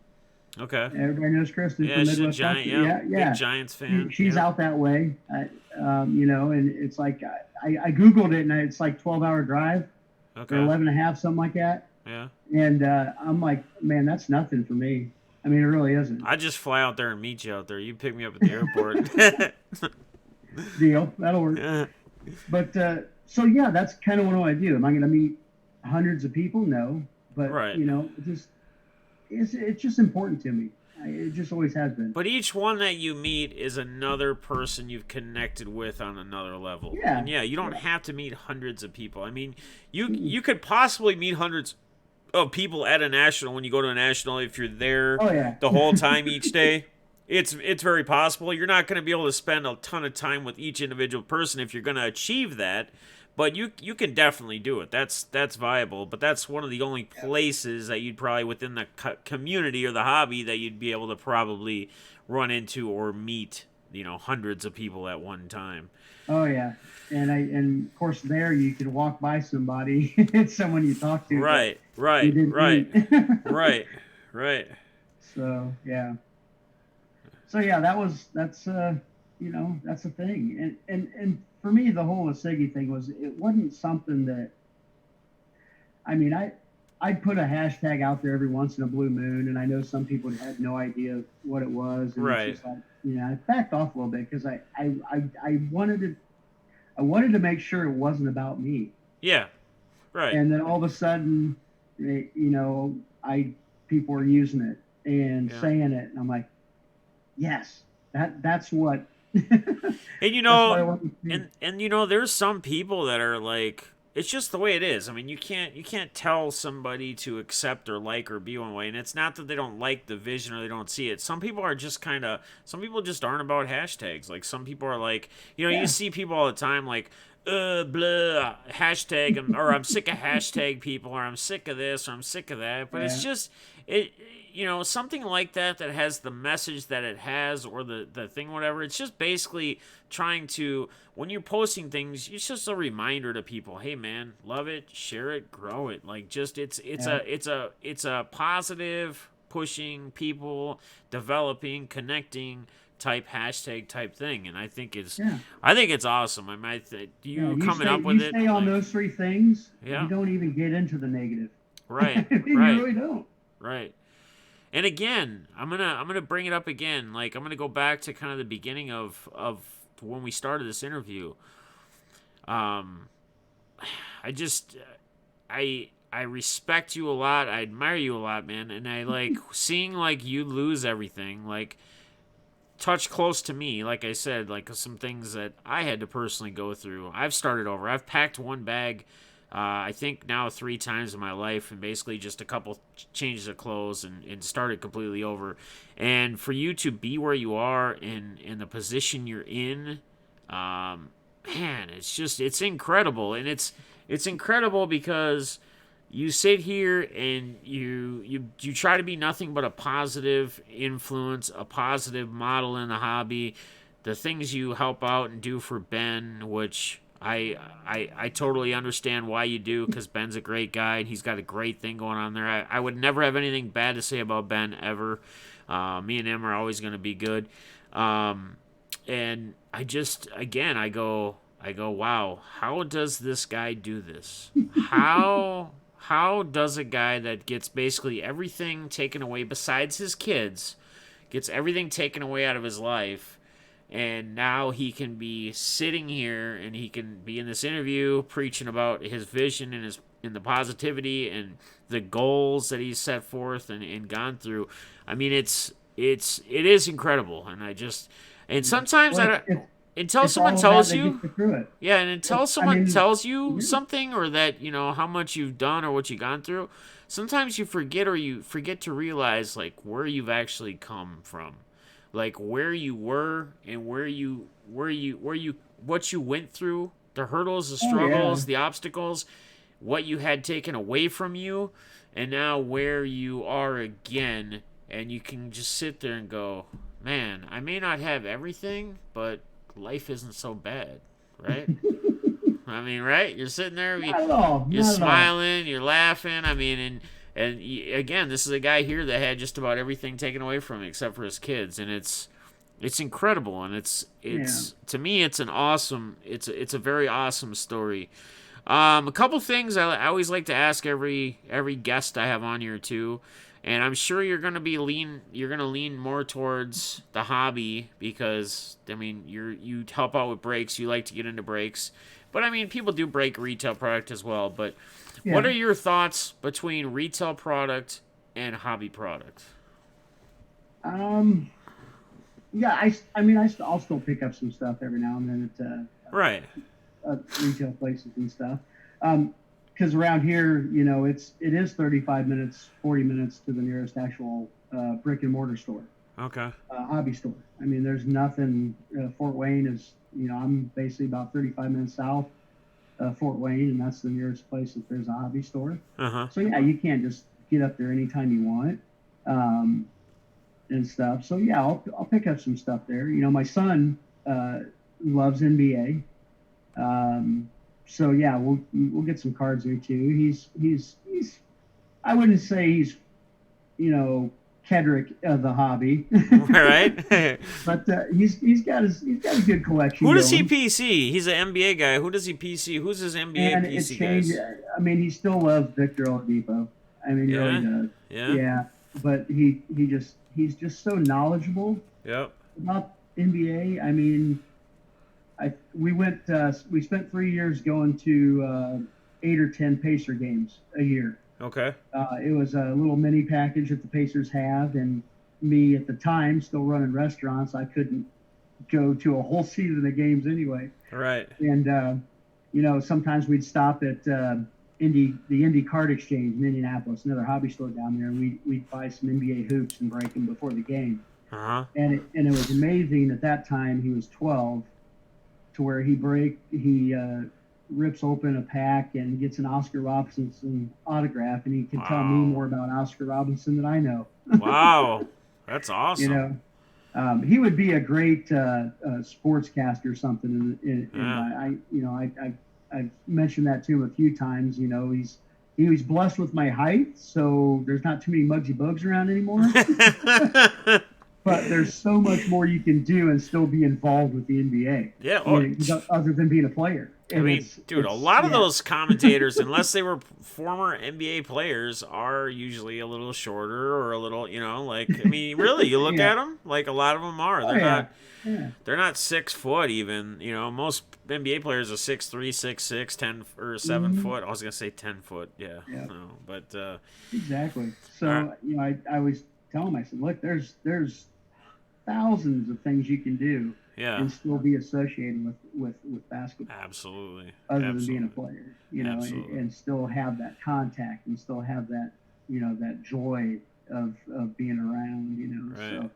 Okay. Everybody knows Kristen Yeah, from she's a Midwest. giant. Yeah. Big Giants fan. She's out that way. And it's like I googled it, and it's like 12-hour drive. Okay. Or 11 and a half, something like that. Yeah. And I'm like, man, that's nothing for me. I mean, it really isn't. I just fly out there and meet you out there. You pick me up at the airport. Deal. That'll work. Yeah. But so yeah, that's kind of what I do. Am I going to meet hundreds of people? No. But Right. it's just important to me. It just always has been. But each one that you meet is another person you've connected with on another level. Yeah. And you don't have to meet hundreds of people. I mean, you could possibly meet hundreds of people at a national when you go to a national if you're there the whole time each day. It's very possible. You're not going to be able to spend a ton of time with each individual person if you're going to achieve that. But you can definitely do it. That's viable. But that's one of the only places that you'd probably within the community or the hobby that you'd be able to probably run into or meet, hundreds of people at one time. Oh yeah, and of course there you could walk by somebody, it's someone you talk to. Right. So yeah. So yeah, that's that's the thing. And for me, the whole LiSiGi thing it wasn't something that, I mean, I'd put a hashtag out there every once in a blue moon, and I know some people had no idea what it was, and it's Right. just like, I backed off a little bit because I wanted to make sure it wasn't about me. Yeah. Right. And then all of a sudden, I people were using it and Yeah. saying it, and I'm like, yes, that's what. And That's what I want to see. and there's some people that are like, it's just the way it is. I mean, you can't tell somebody to accept or like or be one way, and it's not that they don't like the vision or they don't see it. Some people are just some people just aren't about hashtags. Like some people are like, you Yeah, see people all the time like, blah, hashtag, or I'm sick of hashtag people, or I'm sick of this, or I'm sick of that. But it's yeah, just it. Something like that has the message that it has, or the thing, whatever. It's just basically trying to, when you're posting things, it's just a reminder to people, hey man, love it, share it, grow it. Like, just yeah, it's a positive, pushing people, developing, connecting type hashtag type thing. And yeah. I think it's awesome. I mean, you coming up You with it, stay on like, those three things, you yeah, don't even get into the negative. right, I mean, you right, really don't. right. And again, I'm gonna bring it up again. Like, I'm gonna go back to kind of the beginning of when we started this interview. Um, I just I respect you a lot. I admire you a lot, man. And I like seeing like you lose everything. Like, touch close to me. Like I said, like some things that I had to personally go through. I've started over. I've packed one bag. I think now 3 times in my life, and basically just a couple changes of clothes, and started completely over. And for you to be where you are in the position you're in, man, it's incredible. And it's incredible because you sit here and you try to be nothing but a positive influence, a positive model in the hobby. The things you help out and do for Ben, which I totally understand why you do, because Ben's a great guy and he's got a great thing going on there. I would never have anything bad to say about Ben ever. Me and him are always going to be good. And I just, again, I go, wow, how does this guy do this? How does a guy that gets basically everything taken away besides his kids, gets everything taken away out of his life, and now he can be sitting here and he can be in this interview preaching about his vision and the positivity and the goals that he's set forth and gone through. I mean, it is incredible. And sometimes Well, until it's someone all of that tells that you, gets you through it. yeah, and until I someone mean, tells you yeah. something, or that, how much you've done or what you've gone through, sometimes you forget, or you forget to realize, like, where you've actually come from. Like, where you were, and what you went through, the hurdles, the Oh yeah, struggles, the obstacles, what you had taken away from you, and now where you are again. And you can just sit there and go, man, I may not have everything, but life isn't so bad, right? I mean, right? You're sitting there, not at all, you're not at all. smiling, you're laughing. I mean, again, this is a guy here that had just about everything taken away from him except for his kids, and it's incredible. And Yeah. it's to me, it's an awesome, it's a very awesome story. A couple things I always like to ask every guest I have on here too, and I'm sure you're gonna lean more towards the hobby, because I mean you help out with breaks, you like to get into breaks, but I mean people do break retail product as well. But what Yeah. are your thoughts between retail product and hobby product? Um. Yeah. I'll still pick up some stuff every now and then Right. at retail places and stuff. Because around here, it is 35 minutes, 40 minutes to the nearest actual brick and mortar store, Okay. hobby store. I mean, there's nothing. Fort Wayne is, I'm basically about 35 minutes south of Fort Wayne, and that's the nearest place that there's a hobby store. Uh huh. So yeah, you can't just get up there anytime you want. Um, and stuff. So yeah, I'll pick up some stuff there. My son loves NBA. So yeah, we'll get some cards there too. He's I wouldn't say he's you know Kedric of the hobby. Right? But he's got a good collection. Who does he going. PC? He's an NBA guy. Who does he PC? Who's his NBA And it PC changed. guys? I mean, he still loves Victor Oladipo. I mean, he really Yeah. does. Yeah. Yeah. But he's just so knowledgeable Yep. about NBA. I mean, we spent 3 years going to 8 or 10 Pacer games a year. Okay. It was a little mini package that the Pacers have, and me at the time still running restaurants, I couldn't go to a whole season of games anyway. Right. And sometimes we'd stop at the Indy Card Exchange in Indianapolis, another hobby store down there, and we'd buy some NBA hoops and break them before the game. Uh-huh. And it was amazing at that time. He was 12, to where he rips open a pack and gets an Oscar Robertson autograph, and he can tell me more about Oscar Robertson than I know. Wow, that's awesome. He would be a great sportscaster or something. I've mentioned that to him a few times. He was blessed with my height, so there's not too many Muggsy Bogues around anymore. But there's so much more you can do and still be involved with the NBA. Yeah. Other than being a player. I mean, dude, a lot of those commentators, unless they were former NBA players, are usually a little shorter or a little, I mean, really, you look at them, like a lot of them are. They're not 6 foot even. Most NBA players are 6'3", 6'6", 10 or 7 foot. I was gonna say 10 foot. Yeah. No, but exactly. So I was telling him, I said, look, there's thousands of things you can do. Yeah. And still be associated with basketball. Absolutely. Than being a player, and still have that contact and still have that, that joy of being around, Right.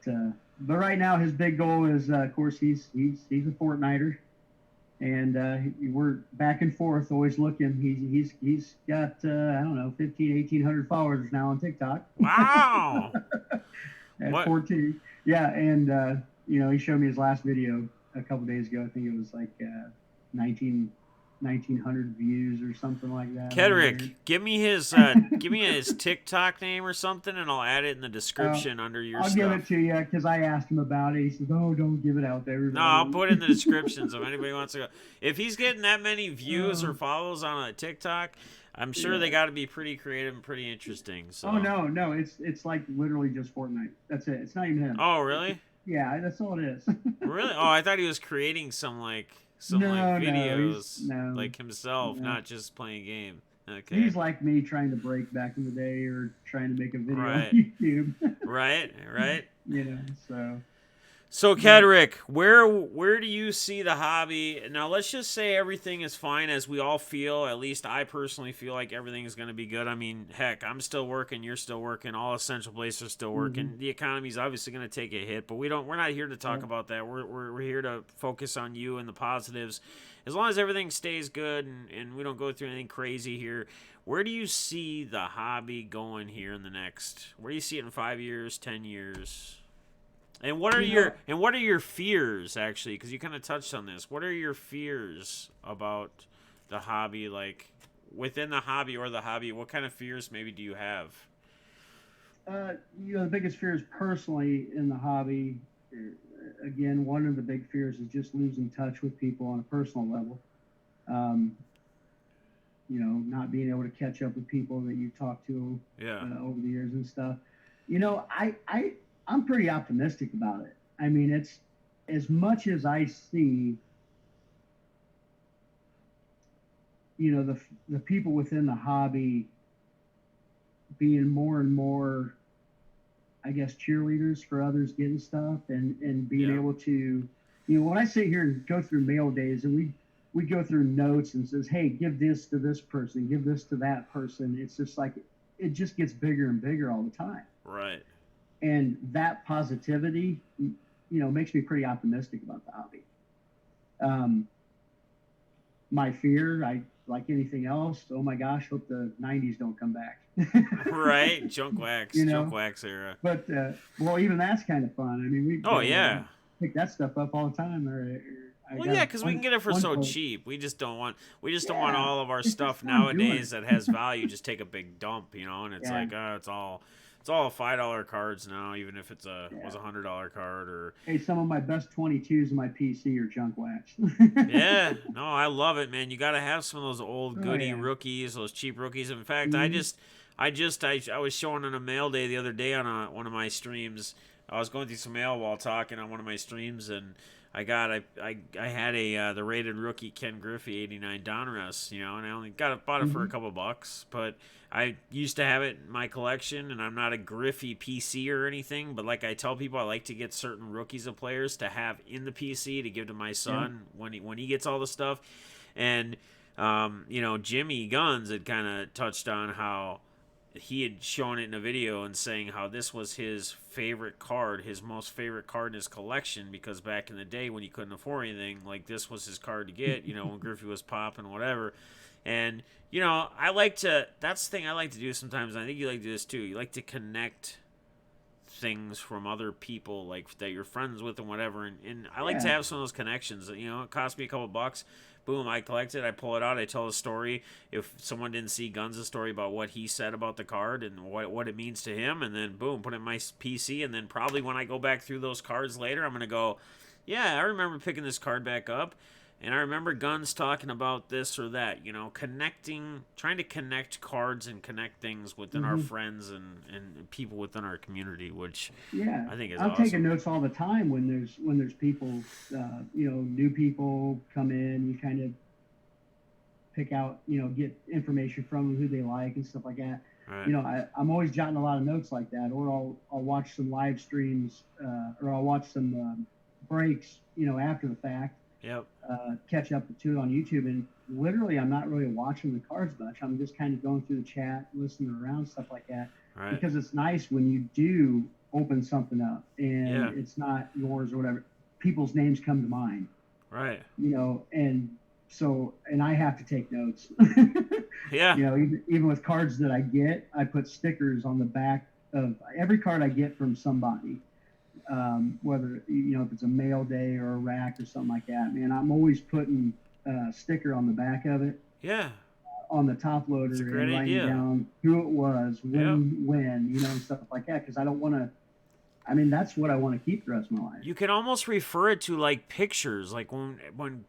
So, but right now his big goal is, of course, he's a Fortniter, and we're back and forth always looking. He's got I don't know 1,800 followers now on TikTok. Wow. At 14. Yeah, and he showed me his last video a couple days ago. I think it was like 1,900 views or something like that. Kedric, give me his TikTok name or something, and I'll add it in the description under your stuff. I'll give it to you because I asked him about it. He said, "Oh, don't give it out to everybody." No, I'll put it in the description so if anybody wants to go. If he's getting that many views or follows on a TikTok, I'm sure they got to be pretty creative and pretty interesting. So. Oh no, it's like literally just Fortnite. That's it. It's not even him. Oh really? Yeah, that's all it is. Really? Oh, I thought he was creating some videos like himself, not just playing a game. Okay. He's like me trying to break back in the day or trying to make a video on YouTube. Right. So Kedric, where do you see the hobby? Now, let's just say everything is fine as we all feel. At least I personally feel like everything is going to be good. I mean, heck, I'm still working. You're still working. All essential places are still working. Mm-hmm. The economy's obviously going to take a hit, but we're not here to talk about that. We're here to focus on you and the positives. As long as everything stays good and we don't go through anything crazy here, where do you see the hobby going here in the next? Where do you see it in 5 years, 10 years? And what are your fears, actually? Because you kind of touched on this. What are your fears about the hobby, like within the hobby or the hobby? What kind of fears maybe do you have? The biggest fears personally in the hobby, again, one of the big fears is just losing touch with people on a personal level. Not being able to catch up with people that you talk to over the years and stuff. I'm pretty optimistic about it. I mean, it's as much as I see, the people within the hobby being more and more, I guess, cheerleaders for others getting stuff and being able to, when I sit here and go through mail days and we go through notes and says, hey, give this to this person, give this to that person. It's just like, it just gets bigger and bigger all the time. Right. And that positivity, makes me pretty optimistic about the hobby. My fear, like anything else, oh my gosh, hope the 90s don't come back. Right, junk wax era. But even that's kind of fun. I mean, we pick that stuff up all the time. Because we can get it for so cheap. We just don't want all of our stuff nowadays that has value just take a big dump, and it's like it's all all $5 cards now, even if it's was $100 card or. Hey, some of my best 22s in my PC are junk wax. Yeah, no, I love it, man. You got to have some of those old goody rookies, those cheap rookies. In fact, I was showing on a mail day the other day on one of my streams. I was going through some mail while talking on one of my streams, and I had the rated rookie Ken Griffey 89 Donruss, and I only bought it for a couple bucks, but I used to have it in my collection, and I'm not a Griffey PC or anything, but like I tell people, I like to get certain rookies of players to have in the PC to give to my son when he gets all the stuff. And Jimmy Guns had kind of touched on how he had shown it in a video and saying how this was his favorite card, his most favorite card in his collection, because back in the day when he couldn't afford anything, like this was his card to get, when Griffey was popping, whatever. And, that's the thing I like to do sometimes, and I think you like to do this too. You like to connect things from other people, like that you're friends with and whatever, and I like to have some of those connections. It cost me a couple bucks. Boom, I collect it, I pull it out, I tell a story. If someone didn't see Guns' story about what he said about the card and what it means to him, and then boom, put it in my PC, and then probably when I go back through those cards later, I'm going to go, yeah, I remember picking this card back up, and I remember Guns talking about this or that, trying to connect cards and connect things within our friends and people within our community, which I think is awesome. I'm taking notes all the time when there's people, new people come in. You kind of pick out, get information from them, who they like and stuff like that. Right. I'm always jotting a lot of notes like that, or I'll watch some live streams, or I'll watch some breaks, after the fact. Yep. Catch up to it on YouTube, and literally I'm not really watching the cards much. I'm just kind of going through the chat, listening around, stuff like that. Right. Because it's nice when you do open something up and it's not yours or whatever. People's names come to mind. Right. And so, and I have to take notes. Yeah. Even with cards that I get, I put stickers on the back of every card I get from somebody. Whether if it's a mail day or a rack or something like that, man, I'm always putting a sticker on the back of it. Yeah. On the top loader and writing down who it was, when, and stuff like that, because I don't want to. I mean, that's what I want to keep the rest of my life. You can almost refer it to like pictures, like when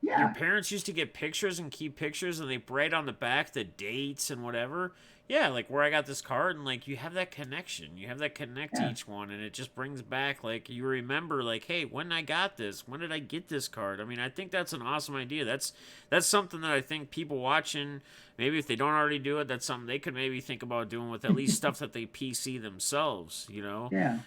your parents used to get pictures and keep pictures, and they write on the back the dates and whatever. Yeah, like where I got this card, and like you have that connection. You have that connect to each one, and it just brings back, like, you remember, like, hey, when I got this, when did I get this card? I mean, I think that's an awesome idea. That's something that I think people watching, maybe if they don't already do it, that's something they could maybe think about doing with at least stuff that they PC themselves, Yeah.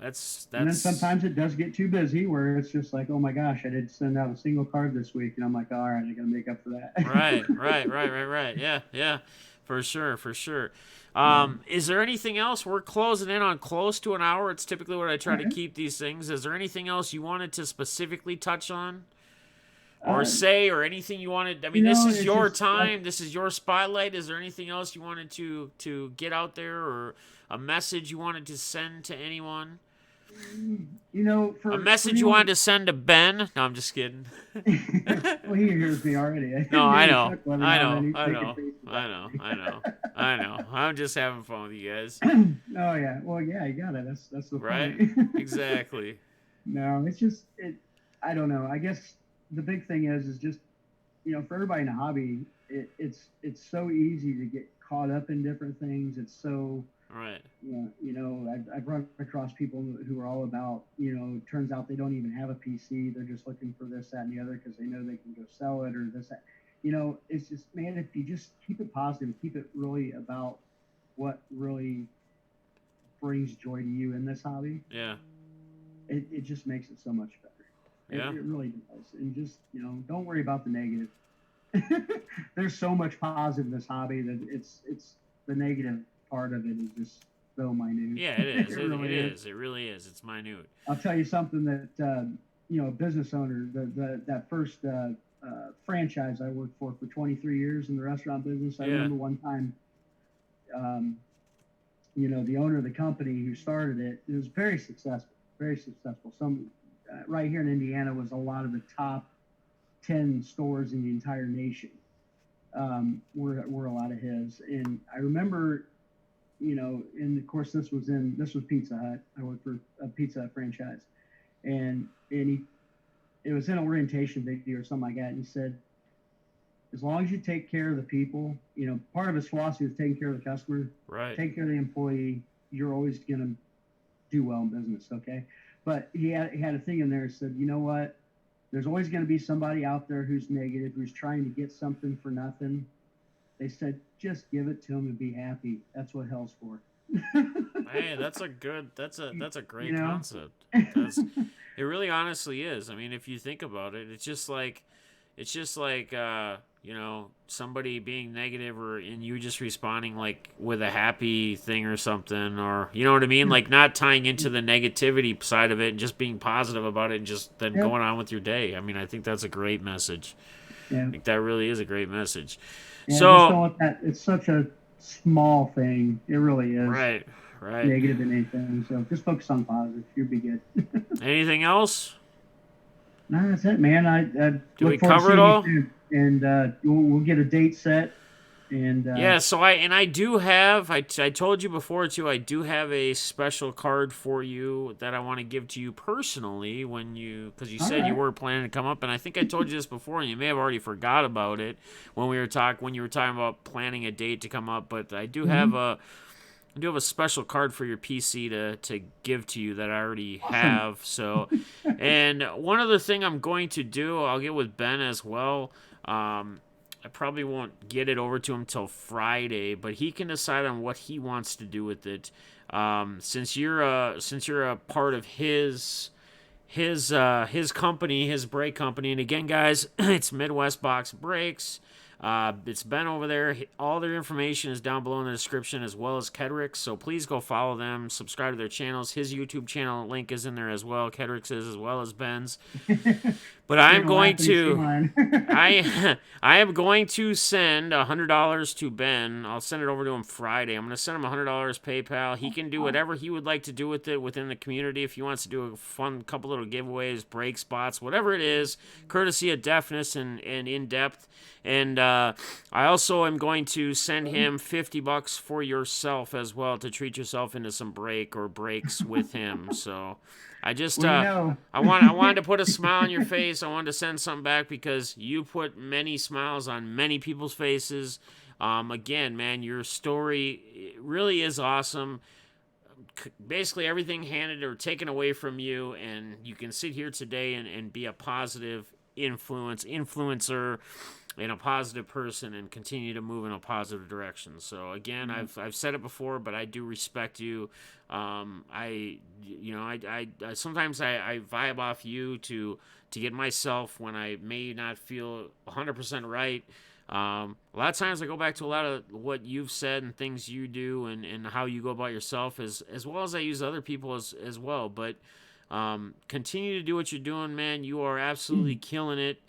That's. And then sometimes it does get too busy where it's just like, oh my gosh, I didn't send out a single card this week, and I'm like, all right, I got to make up for that. Right. Yeah. For sure. Is there anything else? We're closing in on close to an hour. It's typically what I try to keep these things. Is there anything else you wanted to specifically touch on? Or say, or anything you wanted? I mean, this is your time. This is your spotlight. Is there anything else you wanted to get out there, or a message you wanted to send to anyone? A message you wanted to send to Ben? No, I'm just kidding. Well, he hears me already. No, I know. I'm just having fun with you guys. Oh yeah. Well, yeah, you got it. That's the right. Exactly. No, it's just I don't know. I guess the big thing is just for everybody in the hobby, it's so easy to get caught up in different things. It's so. Right. I've run across people who are all about, turns out they don't even have a PC. They're just looking for this, that, and the other because they know they can go sell it or this, that. It's just, man, if you just keep it positive, keep it really about what really brings joy to you in this hobby. Yeah. It just makes it so much better. Yeah. It really does. And just, don't worry about the negative. There's so much positive in this hobby that it's the negative part of it is just so minute. Yeah, it is. It really is. It's minute. I'll tell you something that a business owner, that first franchise I worked for 23 years in the restaurant business. I remember one time, the owner of the company who started it, it was very successful. Some right here in Indiana was a lot of the top 10 stores in the entire nation. Were a lot of his, and I remember and of course this was Pizza Hut. I worked for a Pizza Hut franchise, and it was in an orientation video or something like that. And he said, as long as you take care of the people, part of his philosophy is taking care of the customer, right? Take care of the employee. You're always gonna do well in business, okay? But he had a thing in there that said, you know what? There's always going to be somebody out there who's negative, who's trying to get something for nothing. They said, just give it to them and be happy. That's what hell's for. Hey, that's a great concept. It really honestly is. I mean, if you think about it, it's just like somebody being negative and you just responding like with a happy thing or something, or you know what I mean, like not tying into the negativity side of it and just being positive about it and just then going on with your day. I mean, I think that's a great message. I think that really is a great message. Yeah, so just don't let that, it's such a small thing. It really is. Right. Negative in anything. So just focus on positive. You'll be good. Anything else? No, that's it, man. I Do we cover it all? And we'll get a date set. And yeah, so I do have, I told you before too, I do have a special card for you that I want to give to you personally because you said you were planning to come up, and I think I told you this before, and you may have already forgot about it when you were talking about planning a date to come up, but I do have a special card for your PC to give to you that I already have. So, and one other thing I'm going to do, I'll get with Ben as well. I probably won't get it over to him till Friday, but he can decide on what he wants to do with it. Since you're a part of his company, his brake company, and again, guys, it's Midwest Box Brakes. It's Ben over there. All their information is down below in the description, as well as Kedric. So please go follow them. Subscribe to their channels. His YouTube channel link is in there as well. Kedric's is as well as Ben's. But I'm going to, I am going to send $100 to Ben. I'll send it over to him Friday. I'm going to send him $100 PayPal. He can do whatever he would like to do with it within the community. If he wants to do a fun couple little giveaways, break spots, whatever it is, courtesy of Defness and In Depth. And I also am going to send him $50 for yourself as well to treat yourself into some breaks with him. So I just I wanted to put a smile on your face. I wanted to send something back because you put many smiles on many people's faces. Again, man, your story really is awesome. Basically everything handed or taken away from you, and you can sit here today and be a positive influencer and a positive person and continue to move in a positive direction. So again, I've said it before, but I do respect you. I sometimes I vibe off you to get myself when I may not feel 100% right. A lot of times I go back to a lot of what you've said and things you do and how you go about yourself as well as I use other people as well. But continue to do what you're doing, man. You are absolutely killing it.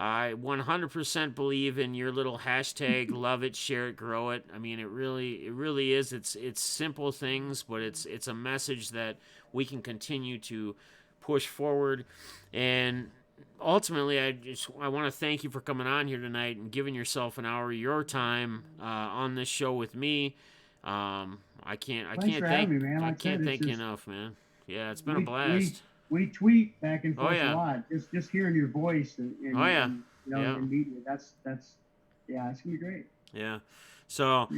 I 100% believe in your little hashtag, love it, share it, grow it. I mean, it really is. It's simple things, but it's a message that we can continue to push forward. And ultimately, I want to thank you for coming on here tonight and giving yourself an hour of your time on this show with me. I can't thank you enough, man. Yeah, it's been a blast. We tweet back and forth a lot. Just hearing your voice and in media. That's it's gonna be great. Yeah. So,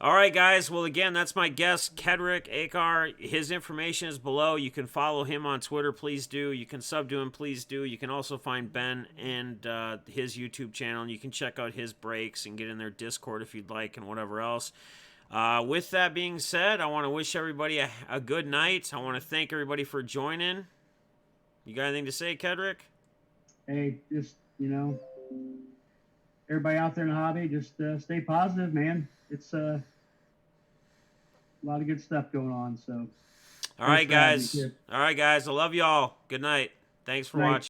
all right, guys. Well, again, that's my guest, Kedric Aker. His information is below. You can follow him on Twitter. Please do. You can sub to him. Please do. You can also find Ben and his YouTube channel, and you can check out his breaks and get in their Discord if you'd like and whatever else. With that being said, I want to wish everybody a good night. I want to thank everybody for joining. You got anything to say, Kedric? Hey, just, everybody out there in the hobby, just stay positive, man. It's a lot of good stuff going on. So, all right, guys. I love y'all. Good night. Thanks for watching.